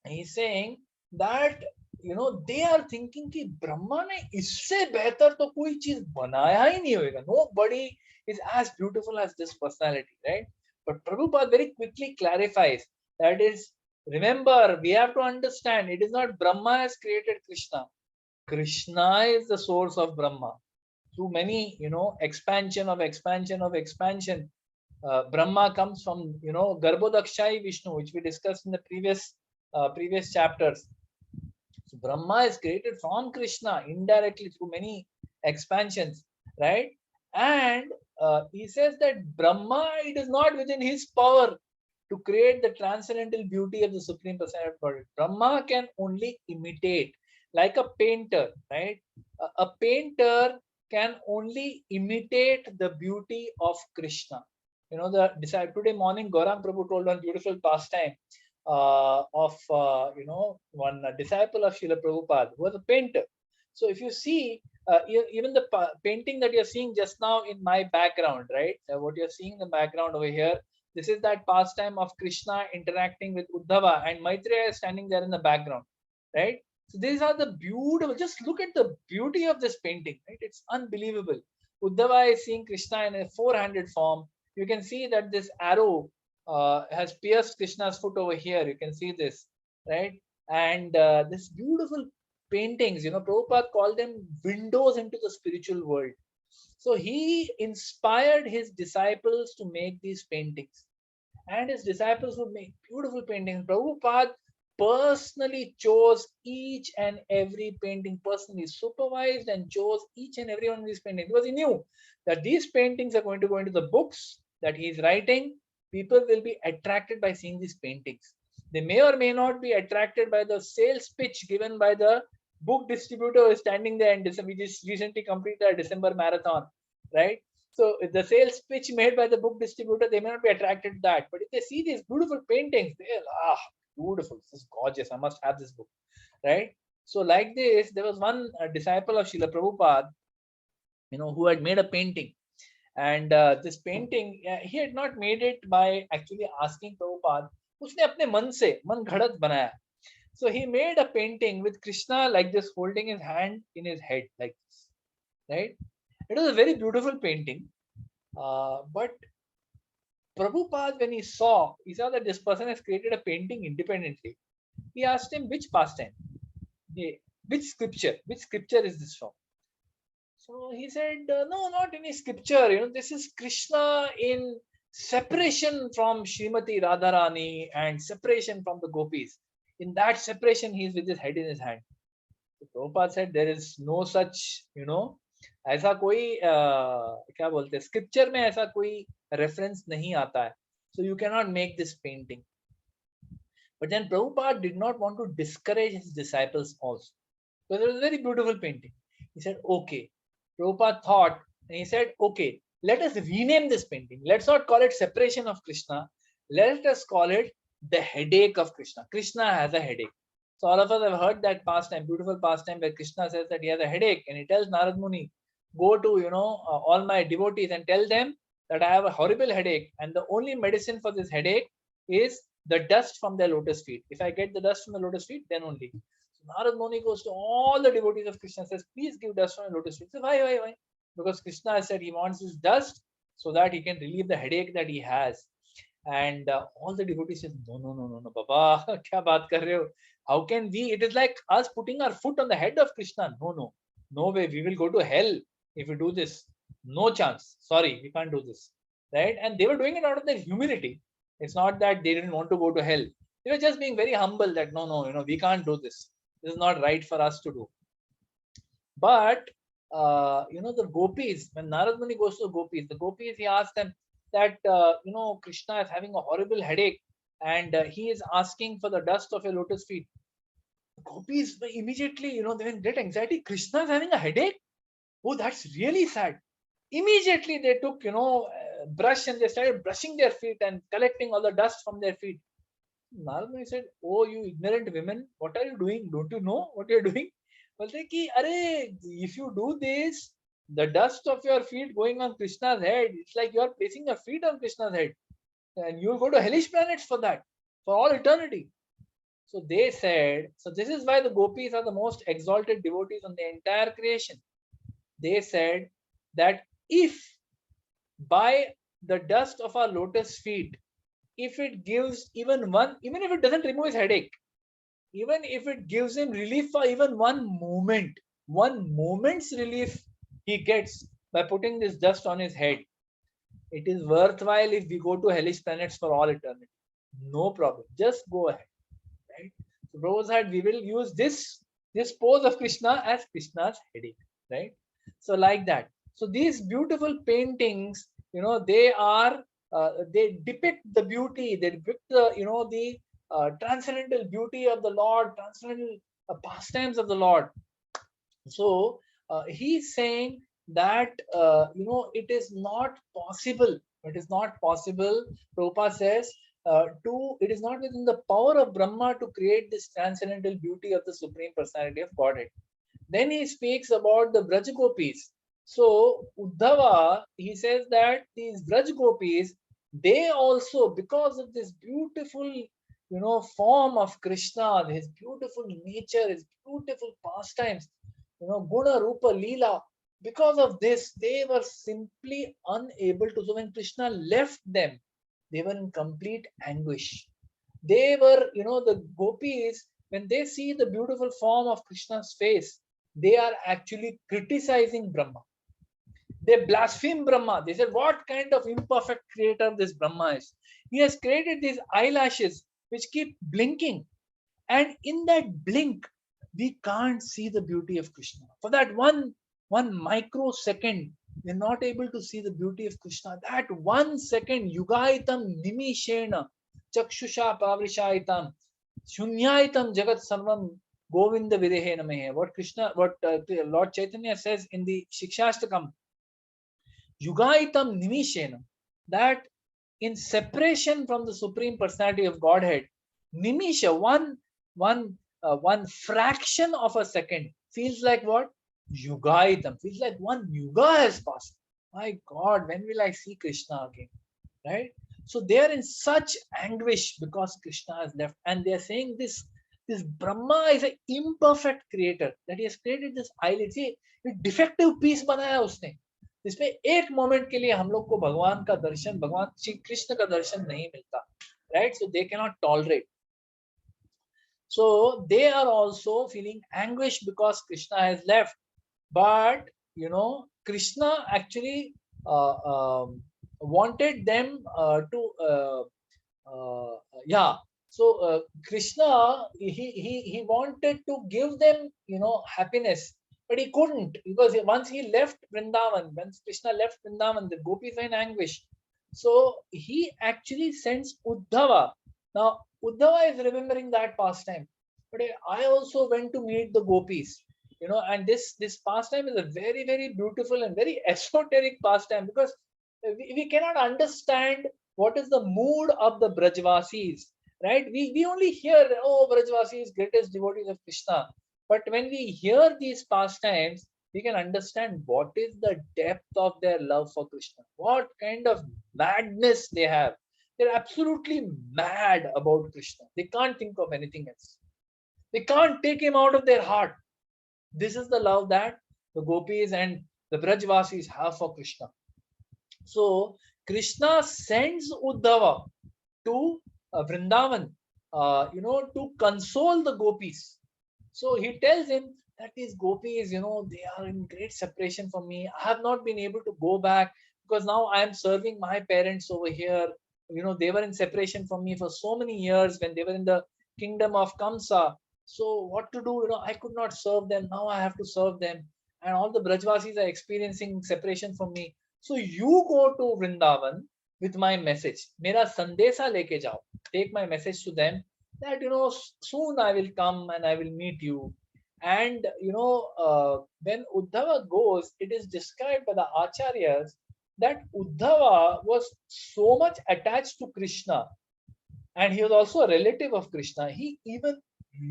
he's saying that they are thinking कि ब्रह्मा ने इससे बेहतर तो कोई चीज बनाया ही नहीं होगा. Nobody is as beautiful as this personality, right? But Prabhupada very quickly clarifies that is, remember, we have to understand, it is not Brahma has created Krishna. Krishna is the source of Brahma. Through many, expansion of expansion of expansion, Brahma comes from, Garbhodakshai Vishnu, which we discussed in the previous chapters. So Brahma is created from Krishna indirectly through many expansions, right? And he says that Brahma, it is not within his power to create the transcendental beauty of the Supreme Personality of Godhead. Brahma can only imitate, like a painter, right? A painter can only imitate the beauty of Krishna. Today morning, Gaurang Prabhu told one beautiful pastime of one disciple of Srila Prabhupada who was a painter. So if you see, even the painting that you're seeing just now in my background, right? What you're seeing in the background over here, this is that pastime of Krishna interacting with Uddhava, and Maitreya is standing there in the background, right? So these are the beautiful, just look at the beauty of this painting, right? It's unbelievable. Uddhava is seeing Krishna in a four-handed form. You can see that this arrow has pierced Krishna's foot over here. You can see this, right? And this beautiful paintings, Prabhupada called them windows into the spiritual world. So he inspired his disciples to make these paintings, and his disciples would make beautiful paintings. Prabhupada personally chose each and every painting, personally supervised and chose each and every one of these paintings, because he knew that these paintings are going to go into the books that he is writing. People will be attracted by seeing these paintings. They may or may not be attracted by the sales pitch given by the book distributor who is standing there in December. We just recently completed a December marathon, right? So the sales pitch made by the book distributor, they may not be attracted to that. But if they see these beautiful paintings, they'll, beautiful, this is gorgeous, I must have this book, right? So like this, there was one disciple of Srila Prabhupada, who had made a painting. And this painting, he had not made it by actually asking Prabhupada. उसने अपने मन से मन घड़त बनाया. So he made a painting with Krishna like this, holding his hand in his head like this, right? It was a very beautiful painting. But Prabhupada, when he saw that this person has created a painting independently, he asked him which pastime, which scripture is this from? So he said, no, not any scripture. This is Krishna in separation from Srimati Radharani and separation from the gopis. In that separation, he is with his head in his hand. So Prabhupada said, there is no such, ऐसा कोई क्या बोलते हैं, scripture में ऐसा कोई reference नहीं आता है. So you cannot make this painting. But then Prabhupada did not want to discourage his disciples also, because it was a very beautiful painting. He said, okay. Prabhupada thought, and he said, okay, let us rename this painting. Let's not call it separation of Krishna. Let us call it the headache of Krishna. Krishna has a headache. So all of us have heard that pastime, beautiful pastime, where Krishna says that he has a headache, and he tells Narad Muni, go to all my devotees and tell them that I have a horrible headache, and the only medicine for this headache is the dust from their lotus feet. If I get the dust from the lotus feet, then only. So Narad Muni goes to all the devotees of Krishna and says, please give dust from the lotus feet. So why? Because Krishna has said he wants this dust so that he can relieve the headache that he has. And all the devotees said, no, Baba, kya baat kar rahe ho? How can we? It is like us putting our foot on the head of Krishna. No way. We will go to hell if we do this. No chance. Sorry, we can't do this. Right? And they were doing it out of their humility. It's not that they didn't want to go to hell. They were just being very humble that no, we can't do this. This is not right for us to do. But the gopis, when Narad Muni goes to the gopis, he asks them that Krishna is having a horrible headache, and he is asking for the dust of your lotus feet. The gopis immediately, they get anxiety. Krishna is having a headache? Oh, that's really sad. Immediately they took, brush, and they started brushing their feet and collecting all the dust from their feet. Narad Muni said, "Oh, you ignorant women, what are you doing? Don't you know what you're doing?" बोलते कि अरे, if you do this, the dust of your feet going on Krishna's head, it's like you are placing your feet on Krishna's head, and you'll go to hellish planets for that, for all eternity. So they said, so this is why the gopis are the most exalted devotees on the entire creation. They said that if by the dust of our lotus feet, if it gives even one, even if it doesn't remove his headache, even if it gives him relief for even one moment's relief he gets by putting this dust on his head, it is worthwhile if we go to hellish planets for all eternity. No problem. Just go ahead. Right? So Prabhupada said we will use this pose of Krishna as Krishna's headache. Right? So like that. So these beautiful paintings, they are they depict the beauty, they depict the the transcendental beauty of the Lord, transcendental pastimes of the Lord. So he's saying that it is not possible. It is not possible. Prabhupada says it is not within the power of Brahma to create this transcendental beauty of the Supreme Personality of Godhead. Then he speaks about the Braj Gopis. So Uddhava, he says that these Braj Gopis, they also, because of this beautiful, form of Krishna, his beautiful nature, his beautiful pastimes, Guna, Rupa, Leela, because of this, they were simply unable to. So when Krishna left them, they were in complete anguish. They were, the gopis, when they see the beautiful form of Krishna's face, they are actually criticizing Brahma. They blaspheme Brahma. They said, what kind of imperfect creator this Brahma is? He has created these eyelashes which keep blinking. And in that blink, we can't see the beauty of Krishna. For that one microsecond, we're not able to see the beauty of Krishna. That 1 second, yugaitam nimishena chakshusha pavrishaitam shunyaitam jagat sarvam govinda videhe namahe. What Lord Chaitanya says in the Shikshastakam, yugaitam nimishena, that in separation from the Supreme Personality of Godhead, nimisha, one fraction of a second feels like what? Yugaitam, feels like one yuga has passed. My God, when will I see Krishna again? Right? So they are in such anguish because Krishna has left, and they are saying this Brahma is an imperfect creator, that he has created this eyelid. See, defective piece बनाया उसने, इसमें एक moment के लिए हम लोग को भगवान का दर्शन, भगवान श्री कृष्ण का दर्शन नहीं मिलता. Right? So they cannot tolerate. So they are also feeling anguish because Krishna has left. But Krishna actually wanted them yeah. So Krishna, he wanted to give them happiness, but he couldn't, because once he left Vrindavan, once Krishna left Vrindavan, the gopis were in anguish. So he actually sends Uddhava. Now Uddhava is remembering that pastime, but I also went to meet the gopis, and this pastime is a very, very beautiful and very esoteric pastime, because we cannot understand what is the mood of the Brajvasis, right? We only hear, oh, Brajvasis, greatest devotees of Krishna. But when we hear these pastimes, we can understand what is the depth of their love for Krishna, what kind of madness they have. They're absolutely mad about Krishna. They can't think of anything else. They can't take him out of their heart. This is the love that the gopis and the Brajvasis have for Krishna. So Krishna sends Uddhava to Vrindavan, to console the gopis. So he tells him that these gopis, they are in great separation from me. I have not been able to go back because now I am serving my parents over here. They were in separation from me for so many years when they were in the kingdom of Kamsa. So what to do? I could not serve them. Now I have to serve them. And all the Brajvasis are experiencing separation from me. So you go to Vrindavan with my message. Mera sandesa leke jao. Take my message to them that soon I will come and I will meet you. And when Uddhava goes, it is described by the acharyas that Uddhava was so much attached to Krishna and he was also a relative of Krishna. He even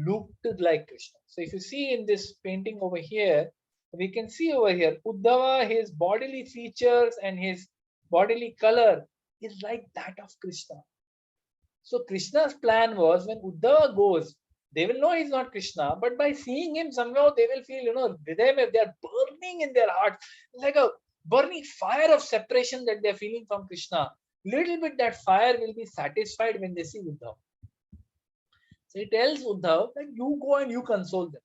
looked like Krishna. So if you see in this painting over here, we can see over here Uddhava, his bodily features and his bodily color is like that of Krishna. So Krishna's plan was, when Uddhava goes, they will know he's not Krishna, but by seeing him somehow they will feel, they are burning in their hearts, like a burning fire of separation that they're feeling from Krishna. Little bit that fire will be satisfied when they see Uddhava. So he tells Uddhav that you go and you console them.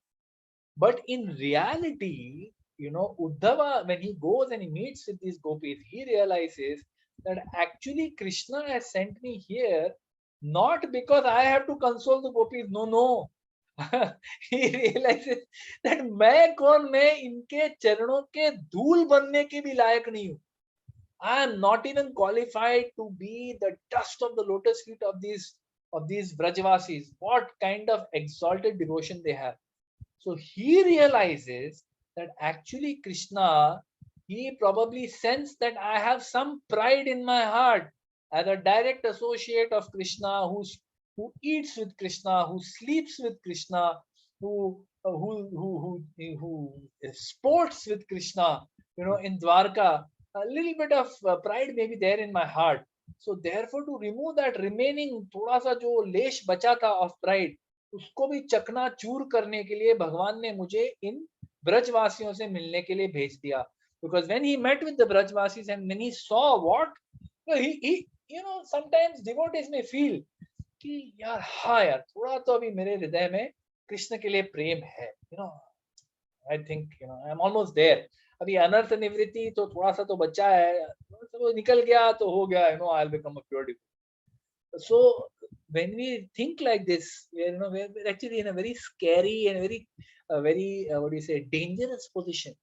But in reality, Uddhava, when he goes and he meets with these gopis, he realizes that actually Krishna has sent me here not because I have to console the gopis. No, no. He realizes that मैं इनके चरणों के धूल बनने के भी लायक नहीं हूँ. I am not even qualified to be the dust of the lotus feet of these Vrajavasis. What kind of exalted devotion they have. So he realizes that actually Krishna, he probably sensed that I have some pride in my heart as a direct associate of Krishna, who eats with Krishna, who sleeps with Krishna, who sports with Krishna, in Dwarka. A little bit of pride may be there in my heart. So therefore, to remove that remaining थोड़ा सा जो लेश बचा था of pride, उसको भी चकना चूर करने के लिए भगवान ने मुझे इन ब्रजवासियों से मिलने के लिए भेज दिया. Because when he met with the Brajvasis and when he saw what, he sometimes devotees may feel कि यार हाँ यार थोड़ा तो अभी मेरे हृदय में कृष्ण के लिए प्रेम है. I think I'm almost there. अभी अनर्थ निवृत्ति तो थोड़ा सा तो बचा है, तो निकल गया तो हो गया, I'll become a pure devotee. So when we think like this, we're actually in a very scary and very dangerous position.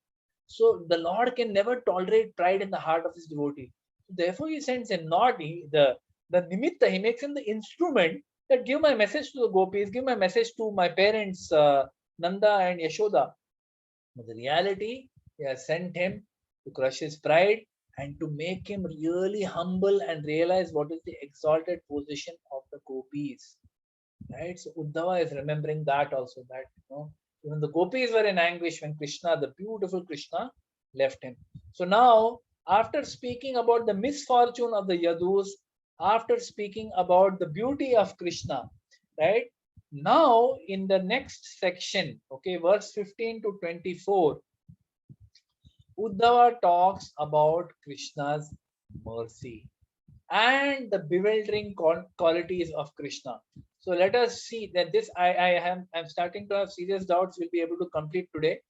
So the Lord can never tolerate pride in the heart of his devotee. Therefore, he sends him not the nimitta. He makes him the instrument that give my message to the gopis, give my message to my parents, Nanda and Yashoda. But the reality, he has sent him to crush his pride and to make him really humble and realize what is the exalted position of the gopis. Right? So Uddhava is remembering that also, that even the gopis were in anguish when Krishna, the beautiful Krishna, left him. So now, after speaking about the misfortune of the Yadus, after speaking about the beauty of Krishna, right? Now, in the next section, okay, verse 15 to 24, Uddhava talks about Krishna's mercy and the bewildering qualities of Krishna. So let us see that this I'm starting to have serious doubts we'll be able to complete today,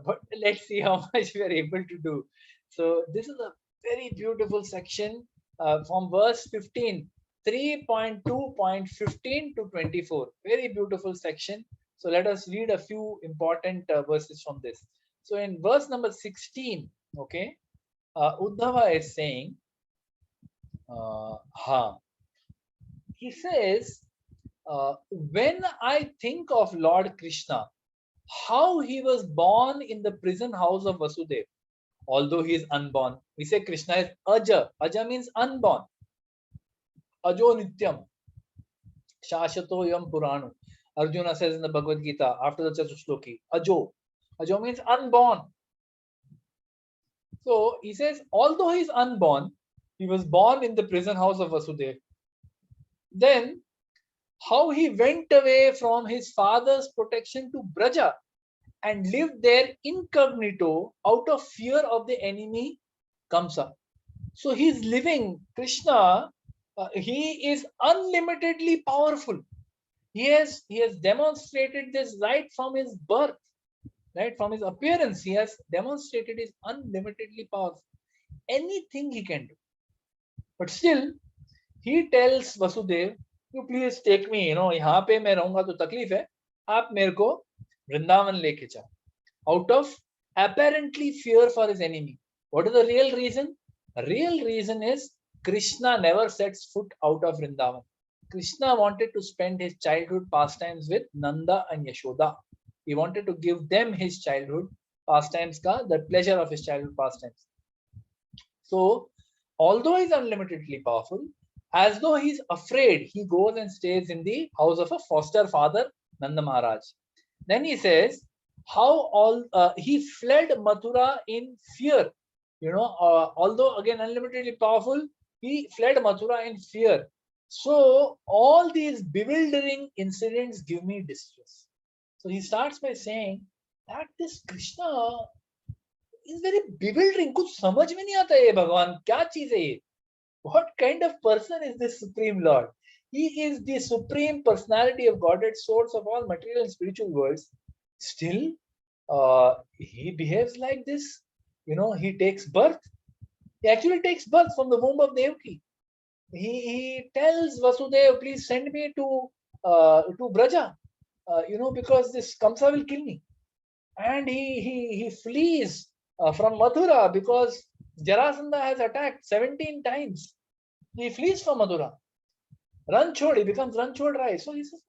but let's see how much we are able to do. So this is a very beautiful section from verse 15, 3.2.15 to 24. Very beautiful section. So let us read a few important verses from this. So in verse number 16, okay, Uddhava is saying, he says, when I think of Lord Krishna, how he was born in the prison house of Vasudeva, although he is unborn. We say Krishna is Aja. Aja means unborn. Ajo Nityam. Shashato Yam Puranu. Arjuna says in the Bhagavad Gita after the Chatushloki, Ajo. Ajo means unborn. So he says, although he is unborn, he was born in the prison house of Vasudeva. Then how he went away from his father's protection to Braja and lived there incognito out of fear of the enemy Kamsa. So he's living, Krishna, he is unlimitedly powerful. He has demonstrated this right from his birth, right from his appearance. He has demonstrated his unlimitedly powerful. Anything he can do. But still, he tells Vasudeva, you please take me, यहाँ पे मैं रहूंगा तो तकलीफ है, आप मेरे को वृंदावन लेके जाओ. Out of apparently fear for his enemy. What is the real reason? The real reason is Krishna never sets foot out of Vrindavan. Krishna wanted to spend his childhood pastimes with Nanda and Yashoda. He wanted to give them his childhood pastimes, the pleasure of his childhood pastimes. So, although he is unlimitedly powerful, as though he's afraid, he goes and stays in the house of a foster father, Nanda Maharaj. Then he says how all he fled Mathura in fear. Although again unlimitedly powerful, he fled Mathura in fear. So all these bewildering incidents give me distress. So he starts by saying that this Krishna is very bewildering. कुछ समझ में नहीं आता ये भगवान क्या चीज है ये? What kind of person is this Supreme Lord? He is the supreme personality of Godhead, source of all material and spiritual worlds. Still, he behaves like this. He takes birth. He actually takes birth from the womb of Devaki. He tells Vasudev, please send me to Braja, because this Kamsa will kill me. And he flees from Mathura because Jarasandha has attacked 17 times. He flees from Mathura. Ranchod, he becomes Ranchod Rai. So he says,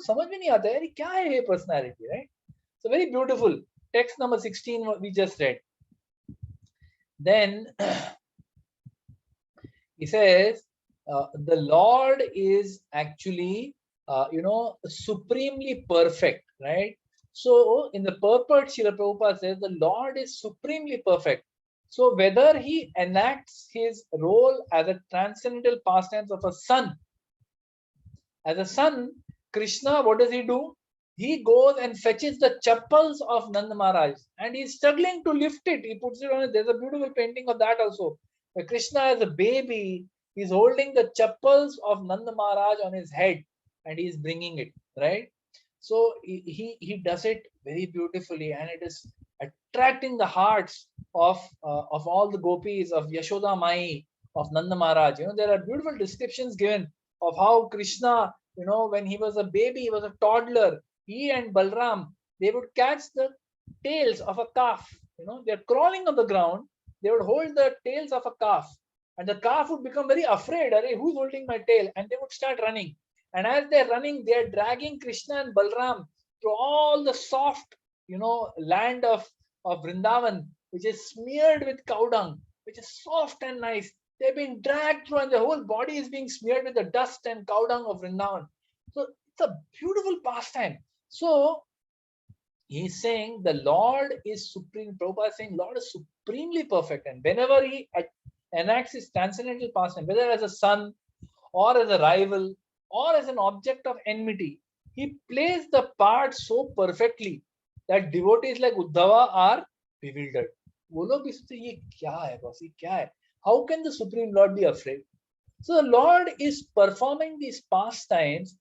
समझ में नहीं आता है क्या है ये personality, right? So very beautiful. Text number 16 we just read. Then he says, the Lord is actually, supremely perfect, right? So in the purport, Srila Prabhupada says, the Lord is supremely perfect. So whether he enacts his role as a transcendental pastime of a son, as a son, Krishna, what does he do? He goes and fetches the chappals of Nanda Maharaj and he's struggling to lift it. He puts it on it. There's a beautiful painting of that also. Where Krishna as a baby, he's holding the chappals of Nanda Maharaj on his head and he's bringing it, right? So he does it very beautifully and it is attracting the hearts of all the gopis, of Yashoda Mai, of Nanda Maharaj. There are beautiful descriptions given of how Krishna, when he was a baby, he was a toddler, he and Balram, they would catch the tails of a calf. They're crawling on the ground, they would hold the tails of a calf and the calf would become very afraid. Arey, who's holding my tail? And they would start running. And as they're running, they're dragging Krishna and Balram through all the soft, land of Vrindavan, which is smeared with cow dung, which is soft and nice. They're being dragged through and the whole body is being smeared with the dust and cow dung of Vrindavan. So it's a beautiful pastime. So he's saying the Lord is supreme. Prabhupada is saying Lord is supremely perfect. And whenever he enacts his transcendental pastime, whether as a son or as a rival or as an object of enmity, he plays the part so perfectly that devotees like Uddhava are bewildered. वो लोग भी सोचते ये क्या है बस ये क्या है? How can the Supreme Lord be afraid? So the Lord is performing these pastimes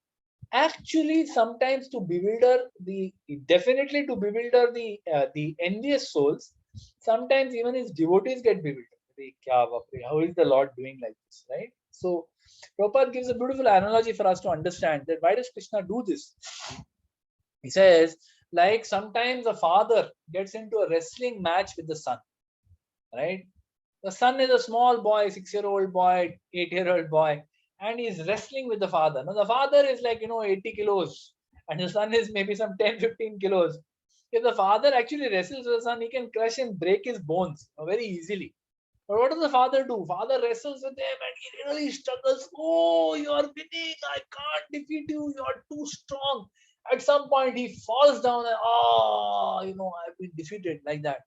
actually sometimes to bewilder the envious souls. Sometimes even his devotees get bewildered. How is the Lord doing like this, right? So Prabhupada gives a beautiful analogy for us to understand that why does Krishna do this? He says, like sometimes a father gets into a wrestling match with the son, right? The son is a small boy, 6-year-old boy, 8-year-old boy, and he's wrestling with the father. Now the father is like, 80 kilos and the son is maybe some 10, 15 kilos. If the father actually wrestles with the son, he can crush and break his bones very easily. But what does the father do? Father wrestles with him and he really struggles. Oh, you are winning. I can't defeat you. You are too strong. At some point, he falls down and, I've been defeated like that.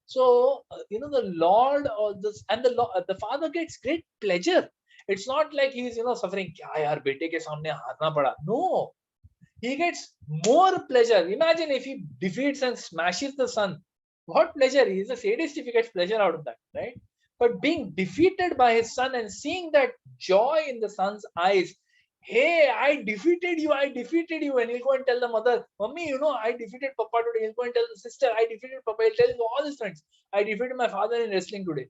So, the Lord or this and the father gets great pleasure. It's not like he's, suffering. Kya yaar, bete ke samne harna pada. No, he gets more pleasure. Imagine if he defeats and smashes the son. What pleasure? He's a sadist if he gets pleasure out of that, right? But being defeated by his son and seeing that joy in the son's eyes, hey, I defeated you, and he'll go and tell the mother, Mummy, I defeated Papa today. He'll go and tell the sister, I defeated Papa. He'll tell all his friends, I defeated my father in wrestling today.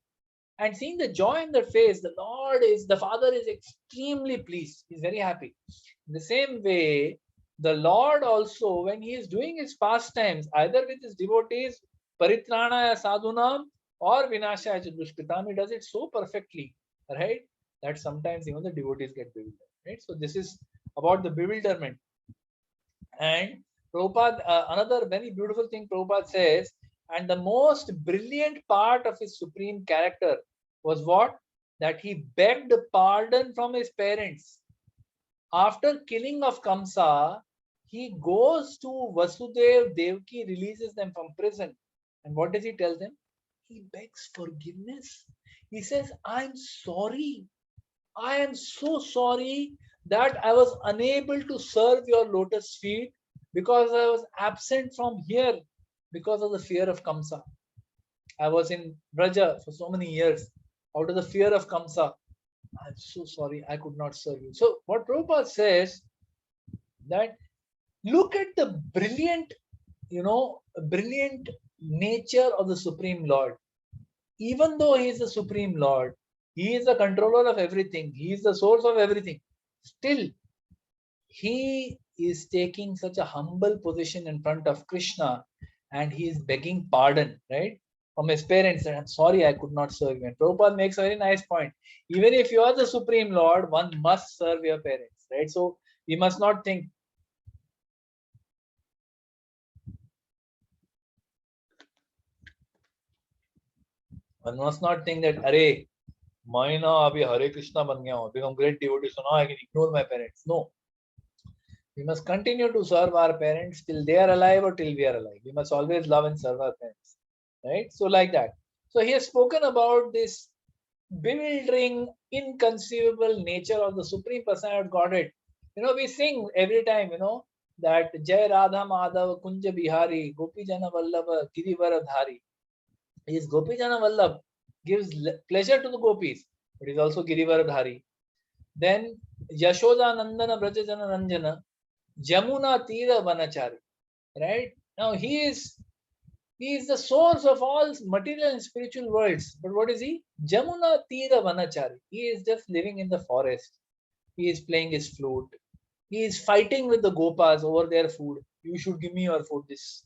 And seeing the joy in their face, the father is extremely pleased. He's very happy. In the same way, the Lord also, when he is doing his pastimes, either with his devotees, Paritranaya Sadhunam, or Vinashaya Dushkritam, he does it so perfectly, right? That sometimes even the devotees get bewildered, right? So this is about the bewilderment. And Prabhupada, another very beautiful thing Prabhupada says, and the most brilliant part of his supreme character was what? that he begged pardon from his parents. After killing of Kamsa, he goes to Vasudev, Devaki releases them from prison. And what does he tell them? He begs forgiveness. He says, I'm sorry. I am so sorry that I was unable to serve your lotus feet because I was absent from here because of the fear of Kamsa. I was in Braja for so many years out of the fear of Kamsa. I'm so sorry I could not serve you. So what Prabhupada says that look at the brilliant, brilliant nature of the Supreme Lord. Even though he is the Supreme Lord, he is the controller of everything, he is the source of everything. Still, he is taking such a humble position in front of Krishna and he is begging pardon, right? From his parents, and I'm sorry I could not serve you. And Prabhupada makes a very nice point. Even if you are the Supreme Lord, one must serve your parents, right? So we must not think. One must not think that, Arey, मैं ना अभी Hare Krishna बन गया हूँ, become great devotee, so now I can ignore my parents. No. We must continue to serve our parents till they are alive or till we are alive. We must always love and serve our parents, right? So like that. So he has spoken about this bewildering, inconceivable nature of the Supreme Personality of Godhead. We sing every time, that Jai Radha Madhav Kunja Bihari Gopi Jana Vallabha Girivara Dhari. He is Gopi Jana Vallabh, gives pleasure to the gopis, but he is also Girivara Dhari. Then Yashoda Nandana Brajajana Ranjana Jamuna Tira Vanachari. Right? Now he is the source of all material and spiritual worlds. But what is he? Jamuna Tira Vanachari. He is just living in the forest. He is playing his flute. He is fighting with the gopas over their food. You should give me your food, this,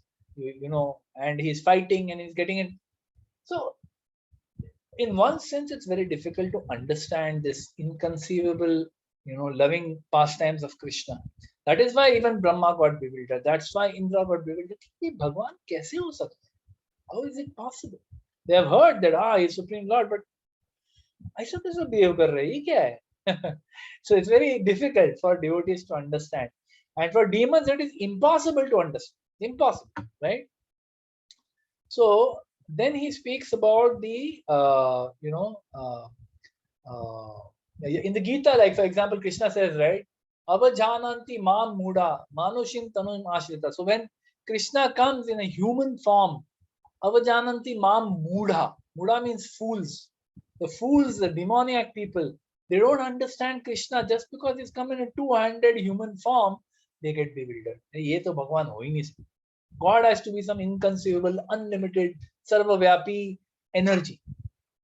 and he's fighting and he's getting it. So, in one sense, it's very difficult to understand this inconceivable, loving pastimes of Krishna. That is why even Brahma got bewildered. That's why Indra got bewildered. Bhagwan kaise ho sakta? How is it possible? They have heard that he's Supreme Lord, but aisa kaise behave kar rahe? Ye kya hai? So it's very difficult for devotees to understand, and for demons it is impossible to understand. Impossible, right? So then he speaks about the in the Gita, like for example, Krishna says, right, avajananti mam muda manushim tanum ashrita. So when Krishna comes in a human form, avajananti mam muda. Muda means fools. The fools, the demoniac people, they don't understand Krishna. Just because he's come in a two-handed human form, they get bewildered. ये तो भगवान हो ही नहीं सकता. God has to be some inconceivable, unlimited, sarvavyapi energy.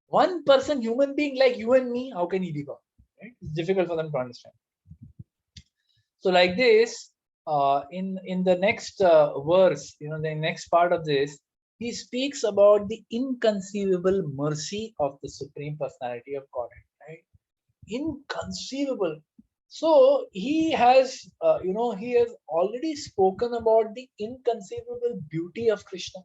One person, human being like you and me, how can he be God? Right? It's difficult for them to understand. So like this, in the next verse, the next part of this, he speaks about the inconceivable mercy of the Supreme Personality of Godhead. Right? Inconceivable. So he has, he has already spoken about the inconceivable beauty of Krishna.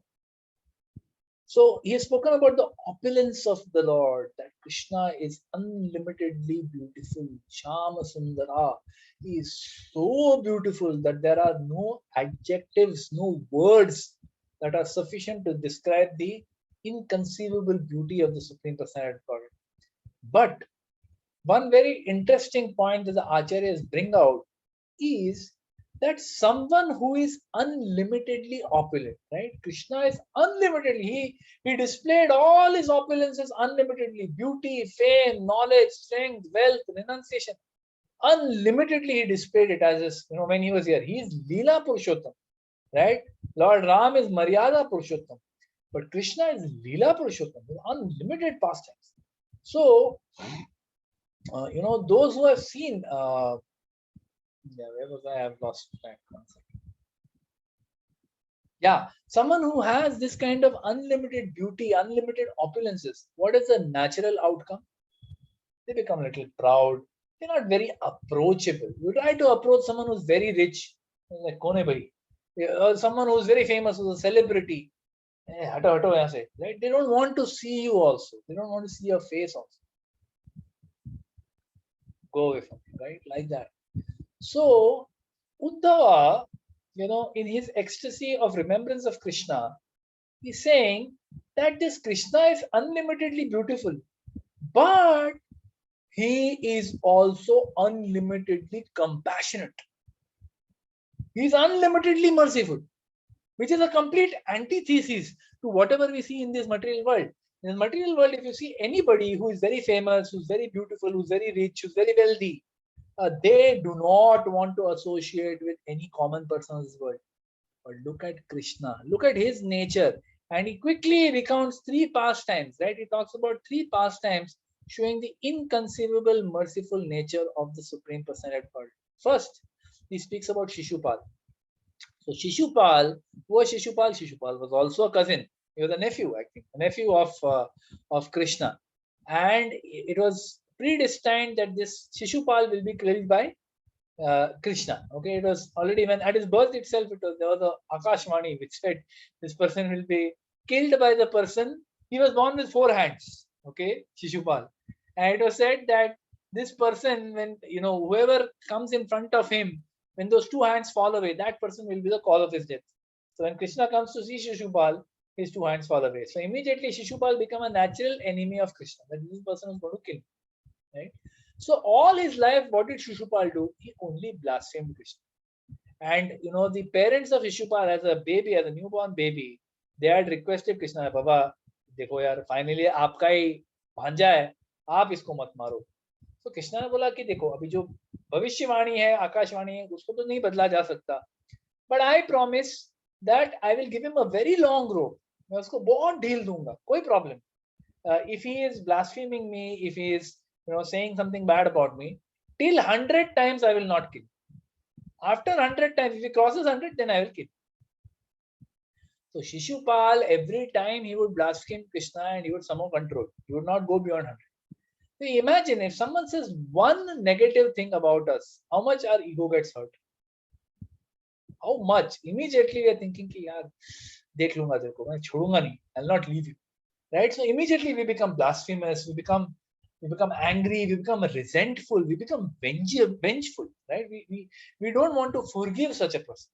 So he has spoken about the opulence of the Lord, that Krishna is unlimitedly beautiful. Shama Sundara. He is so beautiful that there are no adjectives, no words that are sufficient to describe the inconceivable beauty of the Supreme Personality of Godhead. But one very interesting point that the Acharyas bring out is that someone who is unlimitedly opulent, right? Krishna is unlimitedly, he displayed all his opulences unlimitedly, beauty, fame, knowledge, strength, wealth, renunciation. Unlimitedly he displayed it as his, when he was here. He is Leela Purushottam, right? Lord Ram is Maryada Purushottam, but Krishna is Leela Purushottam, with unlimited pastimes. So, those who have seen, where was I? I've lost track. Yeah, someone who has this kind of unlimited beauty, unlimited opulences, what is the natural outcome? They become a little proud. They're not very approachable. You try to approach someone who's very rich, like Kone Bhai, or someone who's very famous, who's a celebrity. Right? They don't want to see you also. They don't want to see your face also. go away from me, right? Like that. So Uddhava, in his ecstasy of remembrance of Krishna, he's saying that this Krishna is unlimitedly beautiful, but he is also unlimitedly compassionate. He is unlimitedly merciful, which is a complete antithesis to whatever we see in this material world. In the material world, if you see anybody who is very famous, who's very beautiful, who's very rich, who's very wealthy, they do not want to associate with any common person in this world. But look at Krishna, look at his nature. And he quickly recounts three pastimes, right? He talks about three pastimes showing the inconceivable, merciful nature of the Supreme Personality of God. First, he speaks about Shishupal. So Shishupal, who was Shishupal? Shishupal was also a cousin. He was a nephew, I think, a nephew of Krishna. And it was predestined that this Shishupal will be killed by Krishna. Okay, it was already when at his birth itself, there was a Akashvani which said this person will be killed by the person. He was born with four hands. Okay, Shishupal, and it was said that this person, when whoever comes in front of him, when those two hands fall away, that person will be the cause of his death. So when Krishna comes to see Shishupal, his two hands fall away. So immediately Shishupal become a natural enemy of Krishna. That this person is going to kill him, right? So all his life, what did Shishupal do? He only blasphemed Krishna. And the parents of Shishupal, as a baby, as a newborn baby, they had requested Krishna, Baba, देखो यार, finally आपका ही भांजा है, आप इसको मत मारो. तो कृष्णा ने बोला कि देखो, अभी जो भविष्यवाणी है, आकाशवाणी है, उसको तो नहीं बदला जा सकता. But I promise that I will give him a very long rope. मैं उसको बहुत ढील दूंगा, कोई problem. If he is blaspheming me, if he is saying something bad about me, till 100 times I will not kill. After 100 times, if he crosses 100, then I will kill. So Shishupal, every time he would blaspheme Krishna and he would somehow control. He would not go beyond 100. So imagine if someone says one negative thing about us, how much our ego gets hurt. How much? Immediately we are thinking कि यार देख लूंगा तेरे को, मैं छोड़ूंगा नहीं, I'll not leave you. Right? So immediately we become blasphemous, we become angry, we become resentful, we become vengeful, right? We don't want to forgive such a person.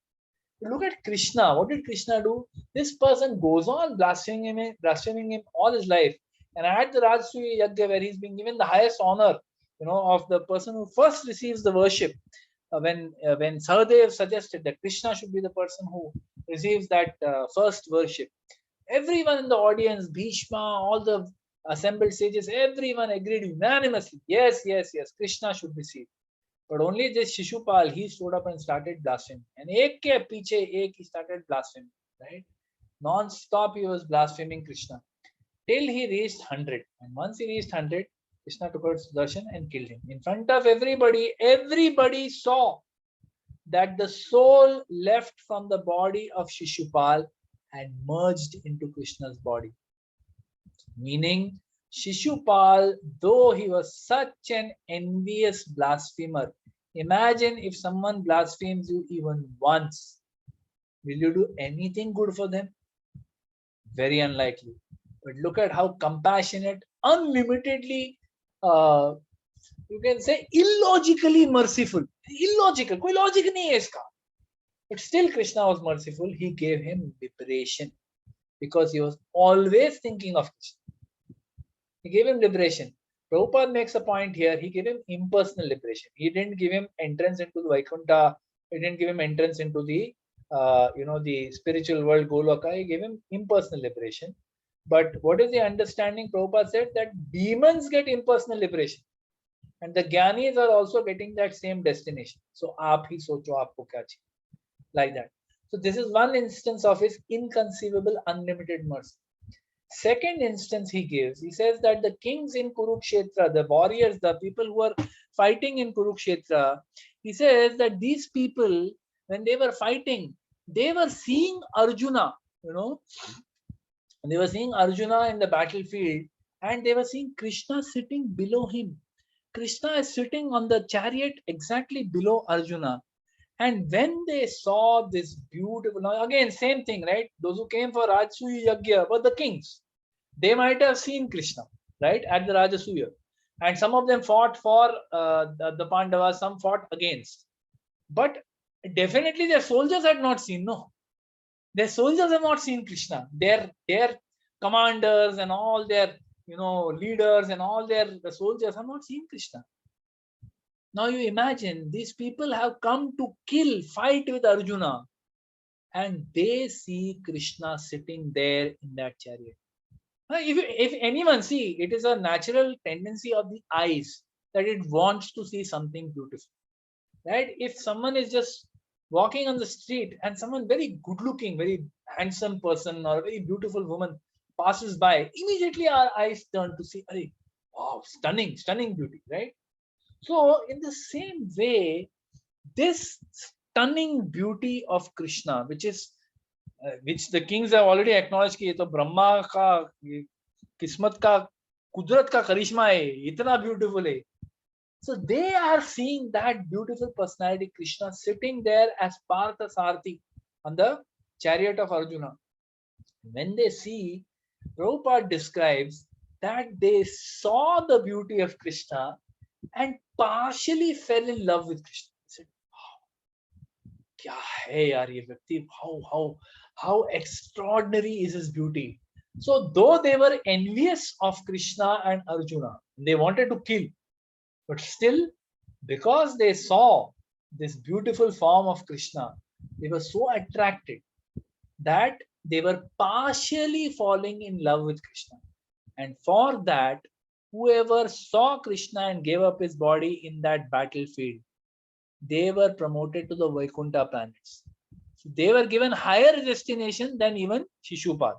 But look at Krishna. What did Krishna do? This person goes on blaspheming him all his life. And at the Rajasuya Yagya, where he's been given the highest honor, of the person who first receives the worship, when Sahadev suggested that Krishna should be the person who receives that first worship, everyone in the audience, Bhishma, all the assembled sages, everyone agreed unanimously. Yes, Krishna should receive. But only this Shishupal, he stood up and started blaspheming. And ek ke piche ek, he started blaspheming, right? Non-stop he was blaspheming Krishna. Till he reached 100. And once he reached 100, Krishna took out Sudarshan and killed him. In front of everybody saw that the soul left from the body of Shishupal and merged into Krishna's body. Meaning, Shishupal, though he was such an envious blasphemer, imagine if someone blasphemes you even once, will you do anything good for them? Very unlikely. But look at how compassionate, unlimitedly, you can say illogically merciful. Illogical, कोई logic नहीं है इसका. But still Krishna was merciful. He gave him liberation because he was always thinking of Krishna. He gave him liberation. Prabhupada makes a point here. He gave him impersonal liberation. He didn't give him entrance into the Vaikuntha. He didn't give him entrance into the, the spiritual world, Goloka. He gave him impersonal liberation. But what is the understanding? Prabhupada said that demons get impersonal liberation. And the Gyanis are also getting that same destination. So, aap hi socho aapko kya chahiye. Like that. So, this is one instance of his inconceivable, unlimited mercy. Second instance he gives, he says that the kings in Kurukshetra, the warriors, the people who are fighting in Kurukshetra, he says that these people, when they were fighting, they were seeing Arjuna, they were seeing Arjuna in the battlefield, and they were seeing Krishna sitting below him. Krishna is sitting on the chariot exactly below Arjuna. And when they saw this beautiful, now again, same thing, right? Those who came for Rajasuya Yagya were the kings. They might have seen Krishna, right, at the Rajasuya. and some of them fought for the Pandavas, some fought against. But definitely their soldiers had not seen, no. Their soldiers have not seen Krishna. Their commanders and all their leaders and all the soldiers have not seen Krishna. Now you imagine these people have come to fight with Arjuna, and they see Krishna sitting there in that chariot. Now, if anyone see, it is a natural tendency of the eyes that it wants to see something beautiful, right? If someone is just walking on the street and someone very good looking, very handsome person or a very beautiful woman passes by, immediately our eyes turn to see, hey, wow, stunning, stunning beauty, right? So in the same way, this stunning beauty of Krishna, which the kings have already acknowledged कि ये तो ब्रह्मा का किस्मत का कुदरत का करिश्मा है, इतना beautiful है. So they are seeing that beautiful personality Krishna sitting there as Partha Sarthi on the chariot of Arjuna. When they see, Prabhupada describes that they saw the beauty of Krishna and partially fell in love with Krishna. They said, wow, kya hai yaar ye vyakti, how extraordinary is his beauty. So though they were envious of Krishna and Arjuna, they wanted to kill, but still, because they saw this beautiful form of Krishna, they were so attracted that they were partially falling in love with Krishna. And for that, whoever saw Krishna and gave up his body in that battlefield, they were promoted to the Vaikuntha planets. So they were given higher destination than even Shishupal.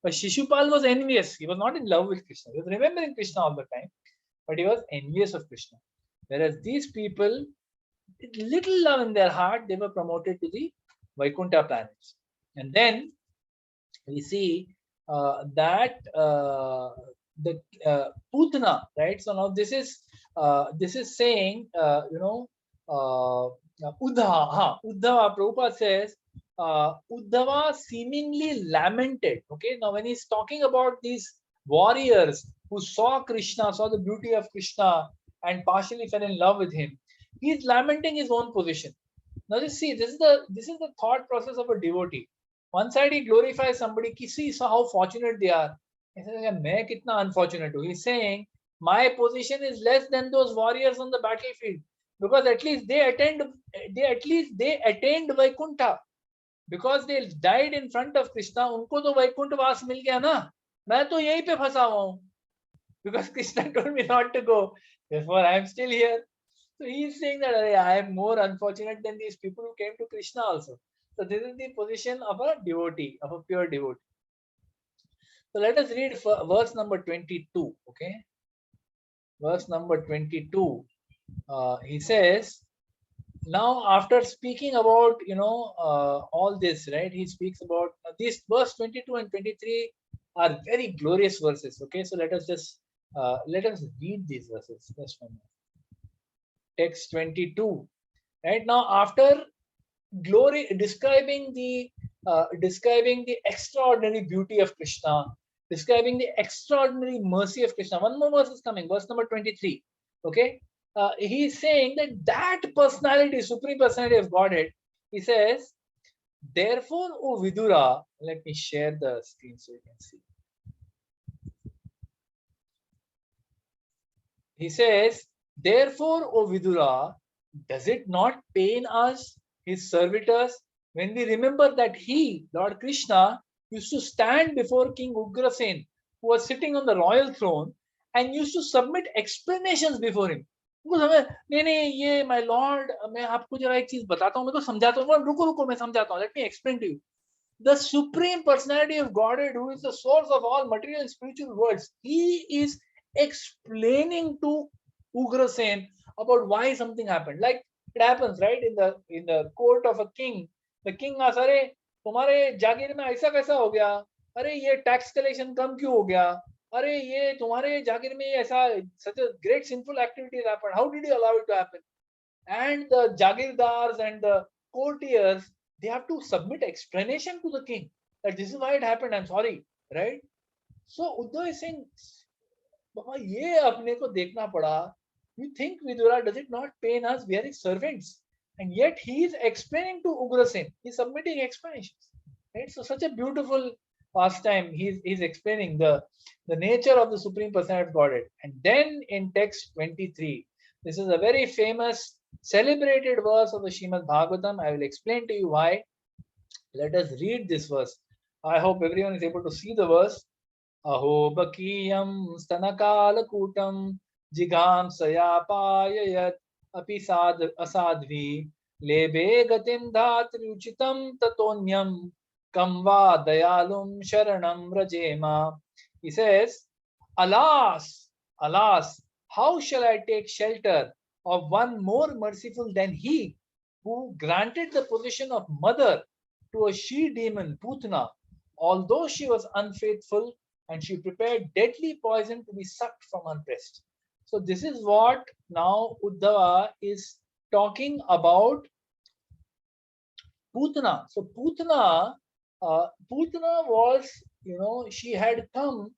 But Shishupal was envious. He was not in love with Krishna. He was remembering Krishna all the time, but he was envious of Krishna. Whereas these people, with little love in their heart, they were promoted to the Vaikuntha planets. And then we see that the Putana, right? So now this is saying, Uddhava. Uddhava, Prabhupada says, Uddhava seemingly lamented. Okay, now when he's talking about these warriors who saw Krishna, saw the beauty of Krishna, and partially fell in love with him, he is lamenting his own position. Now just see, this is the thought process of a devotee. One side he glorifies somebody, see how fortunate they are. He says, मैं कितना unfortunate हूँ. He's saying my position is less than those warriors on the battlefield, because at least they attained Vaikuntha, because they died in front of Krishna. उनको तो वैकुंठ वास मिल गया ना, मैं तो यहीं पे फंसा हुआ हूँ, because Krishna told me not to go, therefore I am still here. So he is saying that I am more unfortunate than these people who came to Krishna also. So this is the position of a devotee, of a pure devotee. So let us read verse number 22. Okay, verse number 22. He says, now after speaking about all this, right? He speaks about these verse 22 and 23 are very glorious verses. Okay, so let us read these verses. Just one minute. Text 22. Right now, after describing the extraordinary beauty of Krishna, describing the extraordinary mercy of Krishna. One more verse is coming, verse number 23. Okay, he is saying that personality, supreme personality of Godhead. He says, therefore, O Vidura, let me share the screen so you can see. He says, therefore, O Vidura, does it not pain us, his servitors, when we remember that he, Lord Krishna, used to stand before King Ugrasen, who was sitting on the royal throne, and used to submit explanations before him. नहीं नहीं ये my lord, मैं आपको जरा एक चीज बताता हूँ, मैं तो समझाता हूँ, रुको मैं समझाता हूँ. Let me explain to you. The supreme personality of Godhead, who is the source of all material and spiritual worlds, he is explaining to Ugrasen about why something happened. Like it happens, right, in the court of a king. The king asks, अरे तुम्हारे जागीर में ऐसा कैसा हो गया? अरे ये tax collection कम क्यों हो गया? अरे ये तुम्हारे जागीर में ऐसा such a great sinful activity happened. How did you allow it to happen? And the jagirdars and the courtiers, they have to submit explanation to the king that this is why it happened. I'm sorry, right? So Uddhav is saying, बाबा ये अपने को देखना पड़ा. You think Vidura, does it not pain us? We are his servants. And yet he is explaining to Ugrasen. He's submitting explanations. Right? So such a beautiful pastime. He's explaining the nature of the Supreme Personality of Godhead. And then in text 23, this is a very famous, celebrated verse of the Srimad Bhagavatam. I will explain to you why. Let us read this verse. I hope everyone is able to see the verse. Aho bakiyam stanakalakutam जिघांसयापाययत् अपि असाध्वी लेभे गतिं धात्री उचितं ततोन्यं कं वा दयालुं शरणं व्रजेम. He says, alas, alas, how shall I take shelter of one more merciful than he, who granted the position of mother to a she demon, Putna, although she was unfaithful, and she prepared deadly poison to be sucked from her breast. So this is what now Uddhava is talking about Putana. So Putana was, she had come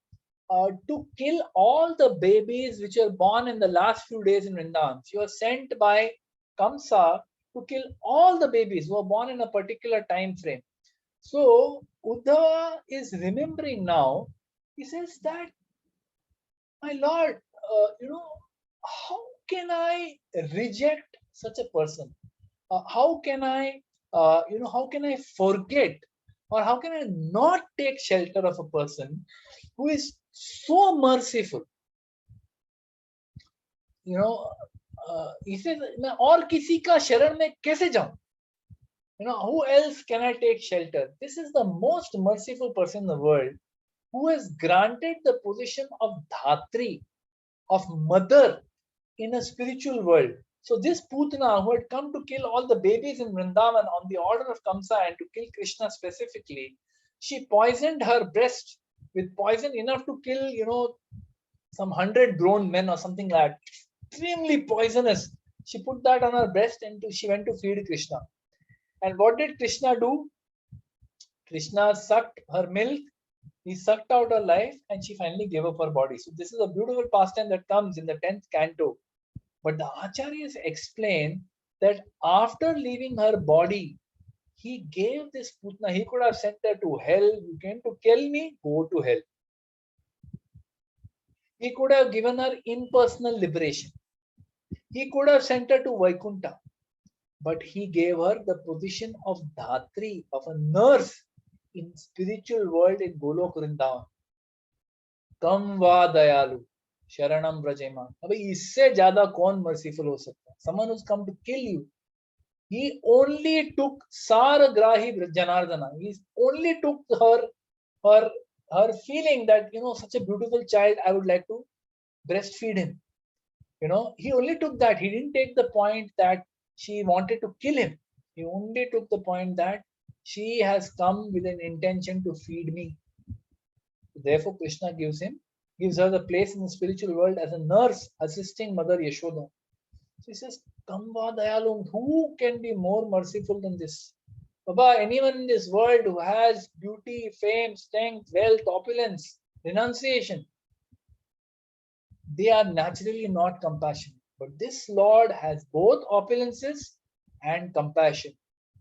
to kill all the babies which were born in the last few days in Vrindavan. She was sent by Kamsa to kill all the babies who were born in a particular time frame. So Uddhava is remembering now. He says that, my Lord, how can I reject such a person? How can I, how can I forget, or how can I not take shelter of a person who is so merciful? He says, मैं और किसी का शरण में कैसे जाऊं? Who else can I take shelter? This is the most merciful person in the world, who has granted the position of Dhatri, of mother, in a spiritual world. So this Putana, who had come to kill all the babies in Vrindavan on the order of Kamsa and to kill Krishna specifically, she poisoned her breast with poison enough to kill, some 100 grown men or something like that. Extremely poisonous. She put that on her breast and she went to feed Krishna. And what did Krishna do? Krishna sucked her milk. He sucked out her life and she finally gave up her body. So this is a beautiful pastime that comes in the 10th canto. But the Acharyas explain that after leaving her body, he gave this Putna, he could have sent her to hell. You came to kill me, go to hell. He could have given her impersonal liberation. He could have sent her to Vaikuntha. But he gave her the position of Dhatri, of a nurse in spiritual world in Golok Vrindavan. Kam va dayalu. Sharanam Vrajema. अबे इससे ज्यादा कौन merciful हो सकता है? Someone who's come to kill you. He only took Saragrahi Janardana. He only took her feeling that, such a beautiful child, I would like to breastfeed him. He only took that. He didn't take the point that she wanted to kill him. He only took the point that she has come with an intention to feed me. Therefore, Krishna gives her the place in the spiritual world as a nurse assisting Mother Yashoda. So he says, Kamva Dayalum, who can be more merciful than this? Baba, anyone in this world who has beauty, fame, strength, wealth, opulence, renunciation, they are naturally not compassionate. But this Lord has both opulences and compassion.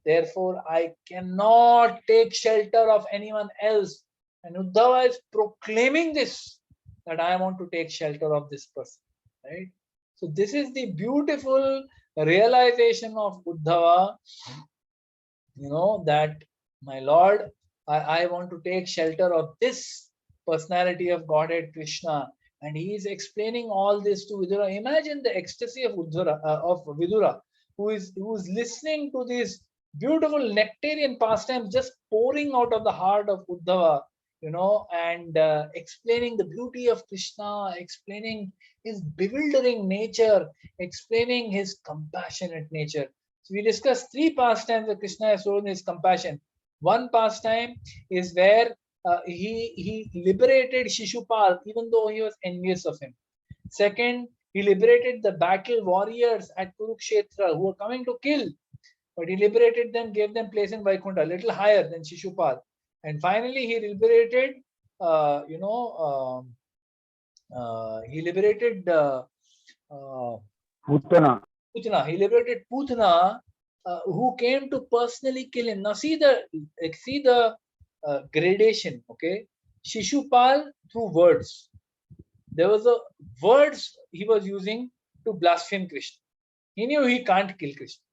Therefore, I cannot take shelter of anyone else. And Uddhava is proclaiming this, that I want to take shelter of this person. Right? So this is the beautiful realization of Uddhava, that, my Lord, I want to take shelter of this personality of Godhead Krishna. And he is explaining all this to Vidura. Imagine the ecstasy of Vidura, who is listening to these beautiful nectarian pastimes just pouring out of the heart of Uddhava, and explaining the beauty of Krishna, explaining his bewildering nature, explaining his compassionate nature. So we discussed three pastimes that Krishna has shown his compassion. One pastime is where he liberated Shishupal, even though he was envious of him. Second, he liberated the battle warriors at Kurukshetra who were coming to kill, but he liberated them, gave them place in Vaikuntha, a little higher than Shishupal. And finally, he liberated, he liberated Putana. Putana. He liberated Putana, who came to personally kill him. Now see the gradation. Okay, Shishupal through words. There was a words he was using to blaspheme Krishna. He knew he can't kill Krishna,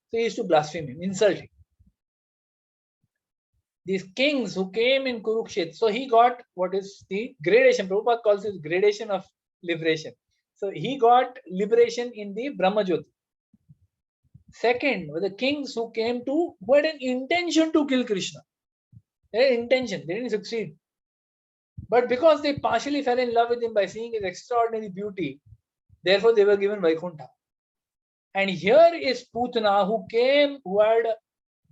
so he used to blaspheme him, insult him. These kings who came in Kurukshetra, so he got what is the gradation. Prabhupada calls it gradation of liberation. So he got liberation in the Brahmajyoti. Second were the kings who came to, who had an intention to kill Krishna. They had intention, they didn't succeed. But because they partially fell in love with him by seeing his extraordinary beauty, therefore they were given Vaikuntha. And here is Putana, who came, who had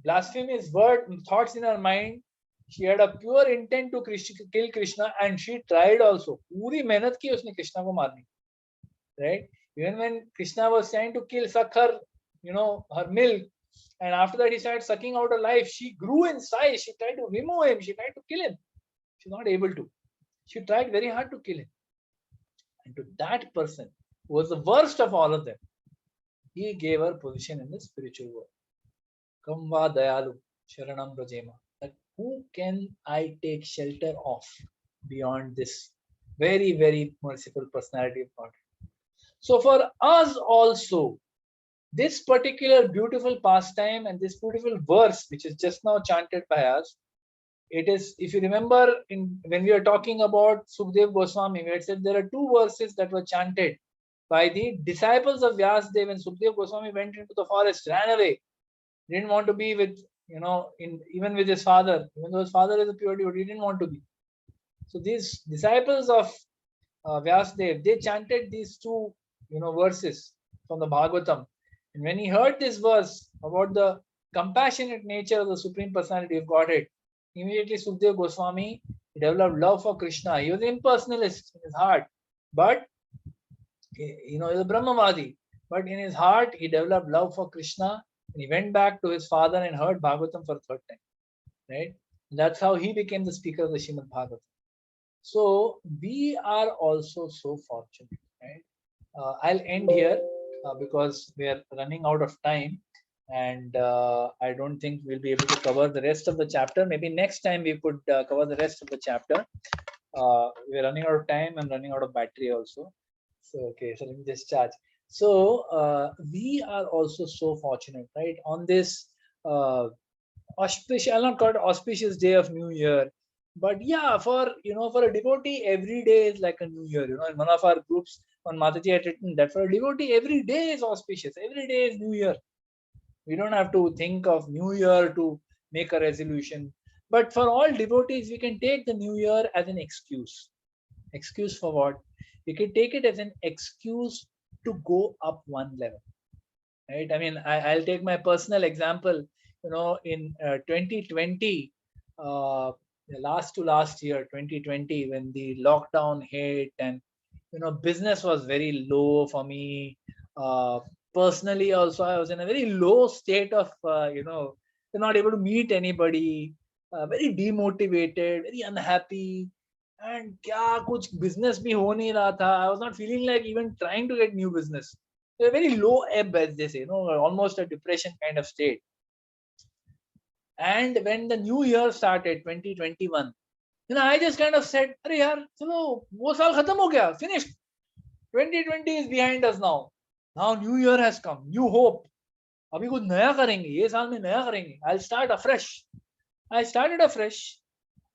blasphemous word, thoughts in her mind. She had a pure intent to kill Krishna, and she tried also. पूरी मेहनत की उसने कृष्णा को मारने, right? Even when Krishna was trying to suck her, her milk, and after that he started sucking out her life, she grew in size. She tried to remove him. She tried to kill him. She's not able to. She tried very hard to kill him. And to that person, who was the worst of all of them, he gave her position in the spiritual world. Kamva Dayalu Sharanam Rajema. That who can I take shelter of beyond this very, very merciful personality of God? So for us also, this particular beautiful pastime and this beautiful verse, which is just now chanted by us, it is, if you remember, when we are talking about Sukdev Goswami, we had said there are two verses that were chanted by the disciples of Vyasadeva. When Sukdev Goswami went into the forest, ran away, didn't want to be with, even with his father, even though his father is a pure devotee, he didn't want to be. So these disciples of Vyasadeva, they chanted these two, verses from the Bhagavatam. And when he heard this verse about the compassionate nature of the Supreme Personality of Godhead, immediately Sukdev Goswami developed love for Krishna. He was an impersonalist in his heart, but he's a Brahmavadi. But in his heart, he developed love for Krishna, and he went back to his father and heard Bhagavatam for the third time. Right? And that's how he became the speaker of the Srimad Bhagavatam. So we are also so fortunate. Right? I'll end here because we are running out of time, and I don't think we'll be able to cover the rest of the chapter. Maybe next time we could cover the rest of the chapter. We're running out of time. I'm running out of battery also. So okay, so let me just charge. So we are also so fortunate, right? On this auspicious, I'll not call it auspicious day of New Year, but yeah, for a devotee, every day is like a New Year. In one of our groups on Mataji had written that for a devotee, every day is auspicious. Every day is New Year. We don't have to think of New Year to make a resolution. But for all devotees, we can take the New Year as an excuse. Excuse for what? We can take it as an excuse to go up one level. Right? I mean, I'll take my personal example. In 2020, last to last year, 2020, when the lockdown hit and business was very low for me. Personally, also, I was in a very low state of, not able to meet anybody, very demotivated, very unhappy, and kya kuch business bhi ho nahi raha tha. I was not feeling like even trying to get new business. A very low ebb, as they say, almost a depression kind of state. And when the new year started, 2021, I just kind of said, "Arey yaar, chalo, wo saal khatam ho gaya, finished. 2020 is behind us now. Now New Year has come, new hope. अभी कुछ नया करेंगे, ये साल में नया करेंगे. I'll start afresh." I started afresh,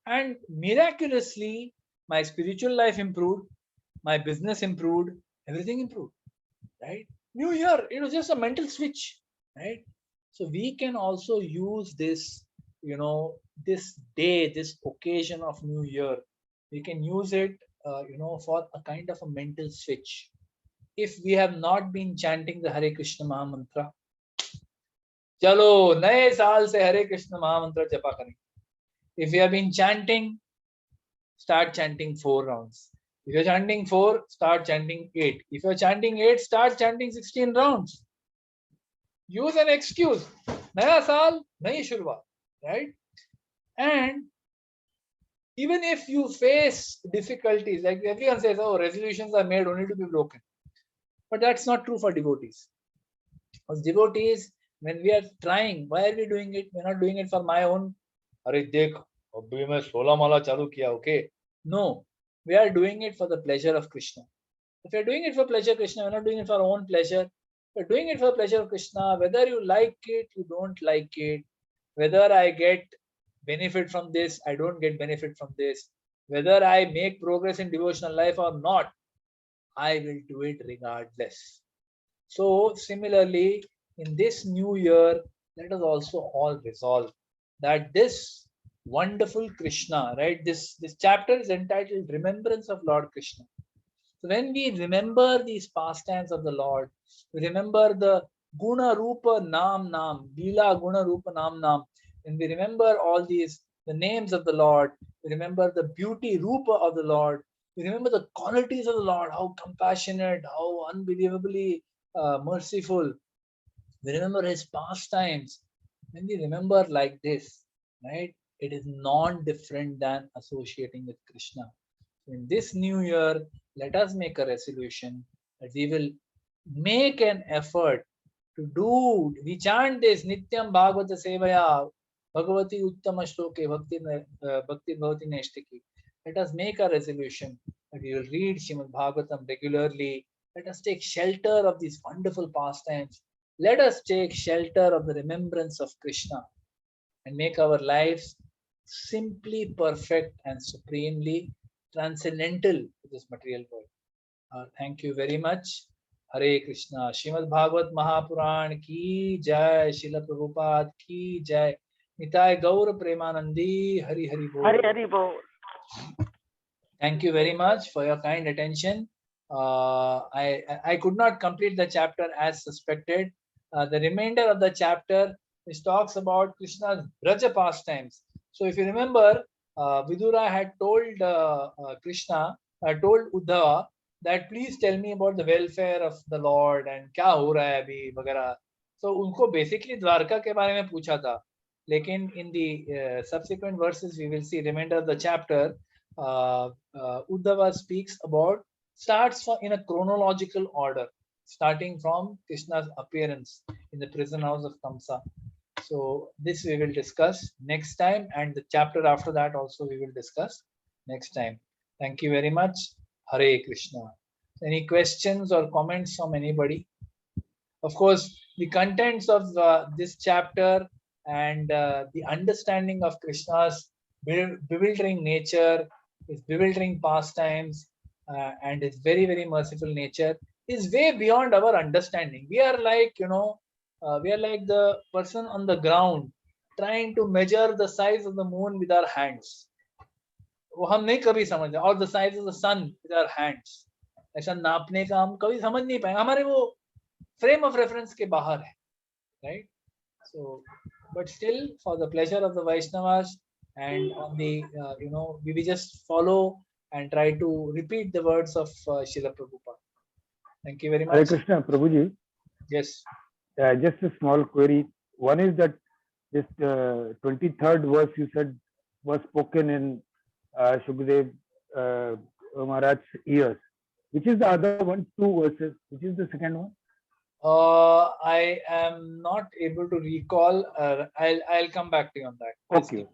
and miraculously, my spiritual life improved, my business improved, everything improved. Right? New Year, it was just a mental switch. Right? So we can also use this, this day, this occasion of New Year. We can use it, for a kind of a mental switch. If we have not been chanting the Hare Krishna Maha Mantra, chalo, naye saal se Hare Krishna Maha Mantra japa karein. If we have been chanting, start chanting 4 rounds. If you're chanting 4, start chanting 8. If you're chanting 8, start chanting 16 rounds. Use an excuse. Naya saal, nayi shurwaat, right? And Even if you face difficulties, like everyone says, oh, resolutions are made only to be broken. But that's not true for devotees. As devotees, when we are trying, why are we doing it? We're not doing it for my own. Arey dekh, abhi main 16 mala chalu kiya, okay? No, we are doing it for the pleasure of Krishna. If you're doing it for pleasure, Krishna, we're not doing it for our own pleasure. We're doing it for pleasure of Krishna. Whether you like it, you don't like it. Whether I get benefit from this, I don't get benefit from this. Whether I make progress in devotional life or not, I will do it regardless. So similarly, in this new year, let us also all resolve that this wonderful Krishna, right? This chapter is entitled Remembrance of Lord Krishna. So when we remember these pastimes of the Lord, we remember the Guna Rupa Nam Nam, Leela Guna Rupa Nam Nam. When we remember all these, the names of the Lord, we remember the beauty Rupa of the Lord, we remember the qualities of the Lord, how compassionate, how unbelievably merciful. We remember his pastimes. When we remember like this, right, it is non-different than associating with Krishna. In this new year, let us make a resolution that we will make an effort to do. We chant this Nityam Bhagavata Sevaya Bhagavati Uttama Shloke Bhakti Bhavati Neshtiki. Let us make a resolution that we will read Srimad Bhagavatam regularly. Let us take shelter of these wonderful pastimes. Let us take shelter of the remembrance of Krishna and make our lives simply perfect and supremely transcendental to this material world. Thank you very much. Hare Krishna. Srimad Bhagavat Mahapuran ki jai. Srila Prabhupada ki jai. Nitai Gaur Premanandi. Hari Hari Bol. Hari Hari Bol. Thank you very much for your kind attention. I could not complete the chapter as suspected. The remainder of the chapter which talks about Krishna's Braja pastimes. So if you remember, Vidura had told Krishna, told Uddhava that please tell me about the welfare of the Lord and क्या हो रहा है अभी वगैरह. So उनको basically Dwarka के बारे में पूछा था. लेकिन in the subsequent verses we will see remainder of the chapter. Uddhava speaks about, starts in a chronological order, starting from Krishna's appearance in the prison house of Kamsa. So this we will discuss next time, and the chapter after that also we will discuss next time. Thank you very much. Hare Krishna. Any questions or comments from anybody? Of course, the contents of this chapter and the understanding of Krishna's bewildering nature, his bewildering pastimes, and his very, very merciful nature is way beyond our understanding. We are like, we are like the person on the ground trying to measure the size of the moon with our hands. वो हम नहीं कभी समझ, और the size of the sun with our hands. ऐसा नापने का हम कभी समझ नहीं पाए, हमारे वो frame of reference के बाहर है, right? So, but still, for the pleasure of the Vaishnavas and on the, we just follow and try to repeat the words of Srila Prabhupada. Thank you very much. Hare Krishna, Prabhuji. Yes. Just a small query. One is that this 23rd verse you said was spoken in Shukdev Maharaj's ears. Which is the other one? 2 verses. Which is the second one? I am not able to recall. I'll come back to you on that. Okay.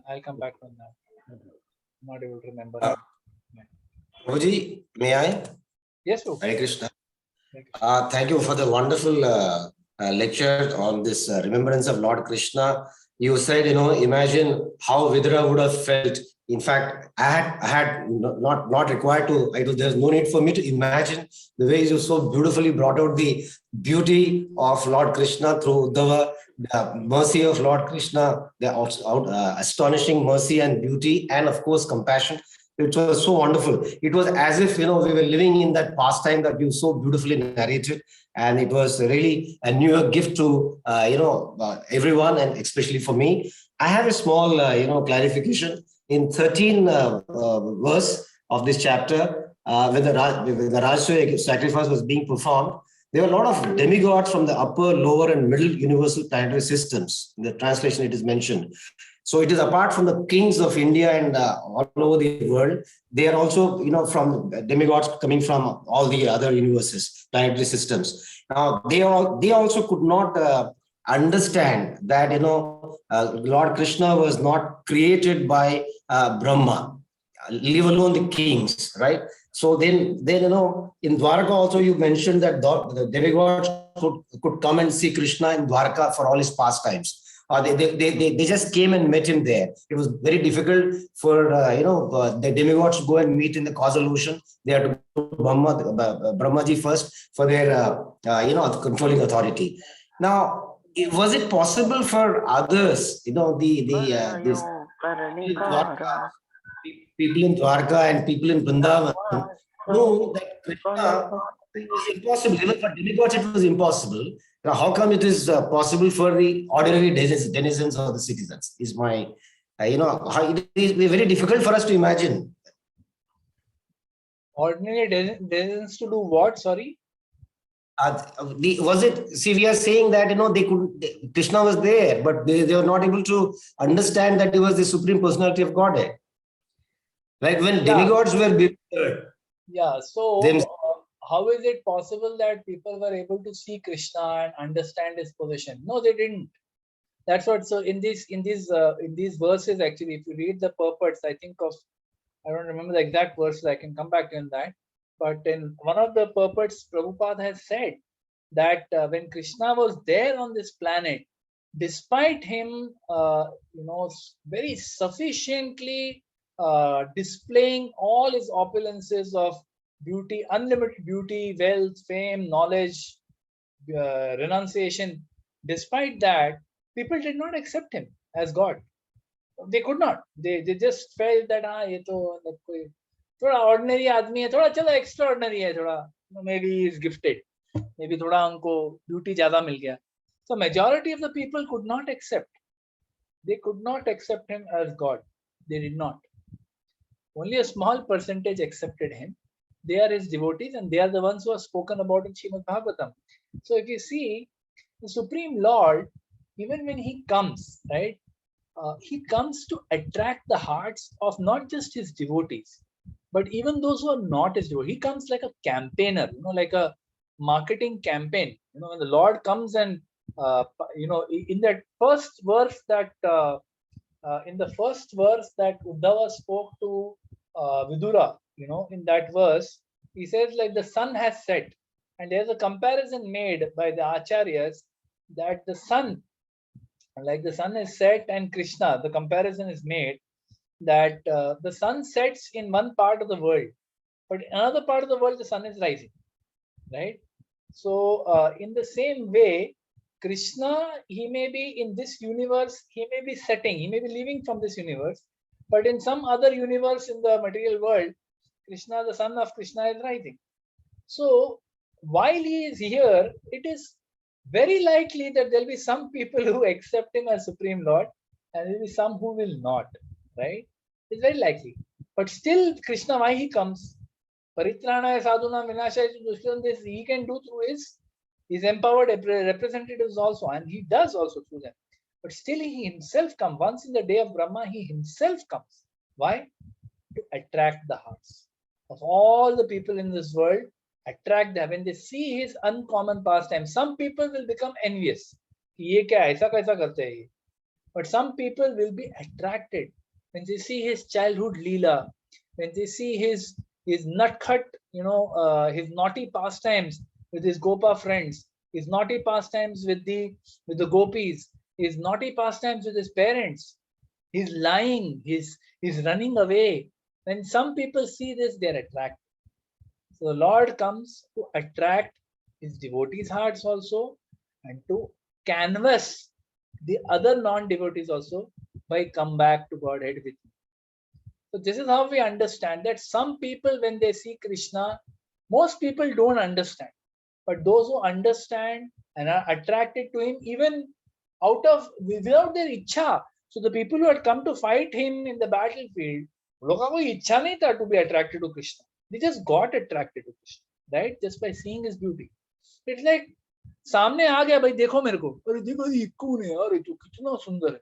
I'll come back on that. I'm not able to remember. Prabhuji, may I? Yes, sir. Hare Krishna. Thank you for the wonderful lecture on this remembrance of Lord Krishna. You said, imagine how Vidura would have felt. In fact, I had not required to. There's no need for me to imagine the way you so beautifully brought out the beauty of Lord Krishna through Uddhava, the mercy of Lord Krishna, the astonishing mercy and beauty, and of course compassion. It was so wonderful. It was as if we were living in that pastime that you so beautifully narrated, and it was really a new gift to everyone, and especially for me. I have a small clarification. In 13 verse of this chapter, when the Rajasuya sacrifice was being performed, there were a lot of demigods from the upper, lower, and middle universal planetary systems. In the translation, it is mentioned. So it is apart from the kings of India and all over the world, they are also, from demigods coming from all the other universes, planetary systems. Now, they also could not understand that, Lord Krishna was not created by Brahma, leave alone the kings, right? So then in Dwarka also you mentioned that the demigods could come and see Krishna in Dwarka for all his pastimes. They just came and met him there. It was very difficult for the demigods to go and meet in the causal ocean. They had to go to Brahmaji first for their controlling authority. Now, was it possible for others, these people in Dwarka and people in Vrindavan know that Krishna was impossible. Even for demigods, it was impossible. Now, how come it is possible for the ordinary denizens of the citizens? Is my, how it is very difficult for us to imagine. Ordinary denizens to do what? Sorry. We are saying that Krishna was there, but they were not able to understand that he was the Supreme Personality of Godhead. Like when demigods were bewildered. Yeah. So how is it possible that people were able to see Krishna and understand his position? No, they didn't. That's what. So in these verses, actually, if you read the purports, I don't remember the exact verses. I can come back in that. But in one of the purports, Prabhupada has said that when Krishna was there on this planet, despite him, very sufficiently displaying all his opulences of beauty, unlimited beauty, wealth, fame, knowledge, renunciation, despite that, people did not accept him as God. They could not. They just felt that ये तो कोई थोड़ा ordinary आदमी है, थोड़ा चलो extraordinary है, थोड़ा maybe he is gifted, maybe थोड़ा उनको beauty ज़्यादा मिल गया. So majority of the people could not accept. They could not accept him as God. They did not. Only a small percentage accepted him. They are his devotees, and they are the ones who are spoken about in Srimad Bhagavatam. So if you see, the Supreme Lord, even when he comes, right, he comes to attract the hearts of not just his devotees, but even those who are not his devotees. He comes like a campaigner, like a marketing campaign. When the Lord comes and, in that first verse that, Uddhava spoke to Vidura, in that verse, he says like the sun has set, and there's a comparison made by the acharyas that the sun, like the sun is set and Krishna, the comparison is made that the sun sets in one part of the world, but in another part of the world the sun is rising, right? So in the same way, Krishna, he may be in this universe, he may be setting, he may be leaving from this universe, but in some other universe in the material world, Krishna, the son of Krishna, is rising. So while he is here, it is very likely that there will be some people who accept him as Supreme Lord, and there will be some who will not, right? It's very likely. But still, Krishna, why he comes? Paritranaya sadhuna vinashaya dushkritam, this he can do through his empowered representatives also, and he does also through them. But still he himself comes. Once in the day of Brahma, he himself comes. Why? To attract the hearts of all the people in this world, attract them. When they see his uncommon pastime, some people will become envious. Ye kya, aisa kaisa karte hai ye? But some people will be attracted when they see his childhood leela, when they see his nutcut, his naughty pastimes with his Gopa friends, his naughty pastimes with the gopis, his naughty pastimes with his parents, his lying, his running away. When some people see this, they are attracted. So the Lord comes to attract his devotees' hearts also, and to canvas the other non-devotees also by come back to Godhead with me. So this is how we understand that some people, when they see Krishna, most people don't understand. But those who understand and are attracted to him, even without their ichha. So the people who had come to fight him in the battlefield, लोगों को इच्छा नहीं था to be attracted to Krishna. They just got attracted to Krishna, right? Just by seeing his beauty. It's like सामने आ गया भाई, देखो मेरे को, अरे देखो ये कौन है, अरे तू कितना सुंदर है,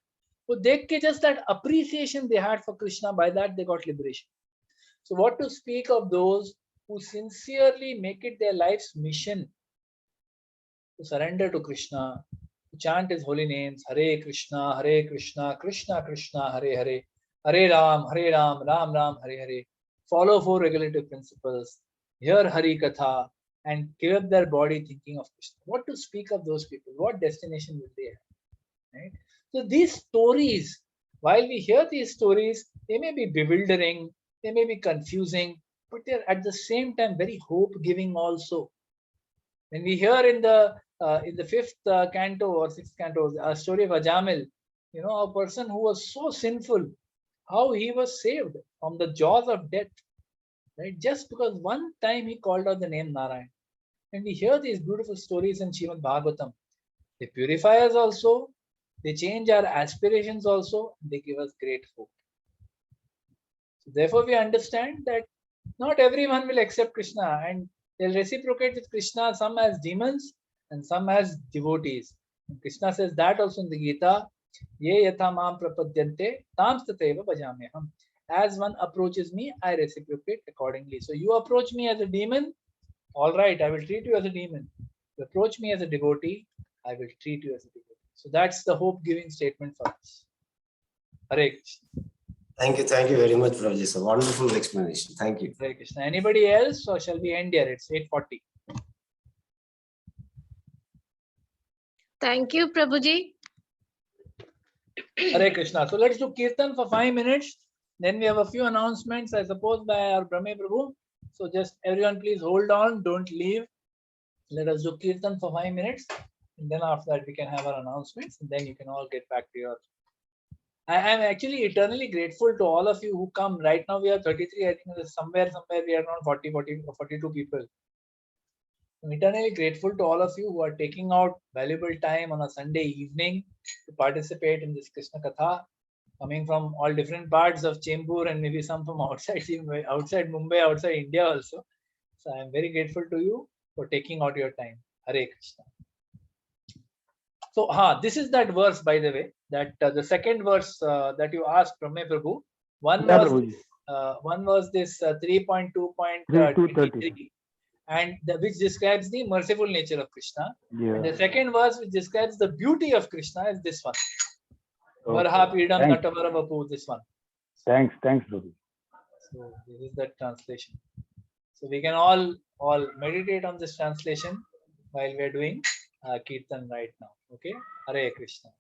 वो देख के just that appreciation they had for Krishna, by that they got liberation. So what to speak of those who sincerely make it their life's mission to surrender to Krishna, to chant his holy names, Hare Krishna, Krishna Krishna, Hare Hare, Hare Ram, Ram Ram, Hare Hare, follow four regulative principles, hear Hari Katha, and give up their body thinking of Krishna. What to speak of those people? What destination will they have? Right? So these stories, while we hear these stories, they may be bewildering, they may be confusing, but they're at the same time very hope-giving also. When we hear in the fifth canto or sixth canto, a story of Ajamil, a person who was so sinful, how he was saved from the jaws of death, right? Just because one time he called out the name Narayan. And we hear these beautiful stories in Srimad Bhagavatam. They purify us also, they change our aspirations also, and they give us great hope. So therefore, we understand that not everyone will accept Krishna, and they'll reciprocate with Krishna, some as demons and some as devotees. And Krishna says that also in the Gita, Ye yatha mam prapadyante tam tateva bhajamyaham. As one approaches me, I reciprocate accordingly. So you approach me as a demon, all right, I will treat you as a demon. You approach me as a devotee, I will treat you as a devotee. So that's the hope-giving statement for us. Hare Krishna. Thank you very much, Prabhuji. It's a wonderful explanation. Thank you. Hare Krishna. Anybody else, or shall we end here? It's 8:40. Thank you, Prabhuji. Hare Krishna. So let's do Kirtan for 5 minutes. Then we have a few announcements, I suppose, by our Brahme Prabhu. So just everyone please hold on, don't leave. Let us do Kirtan for 5 minutes. And then after that we can have our announcements, and then you can all get back to your... I am actually eternally grateful to all of you who come. Right now we are 33. I think somewhere we are around 42 people. I'm eternally grateful to all of you who are taking out valuable time on a Sunday evening to participate in this Krishna Katha, coming from all different parts of Chembur and maybe some from outside Mumbai, outside India also. So I am very grateful to you for taking out your time. Hare Krishna. So, this is that verse, by the way, that the second verse that you asked from Prabhu. One was this 3.2.23, and which describes the merciful nature of Krishna. Yeah. And the second verse, which describes the beauty of Krishna, is this one. Varha Pidam Natavara Vapu, this one. Thanks, Prabhu. So this is the translation. So we can all meditate on this translation while we are doing Kirtan right now. Okay, Hare Krishna.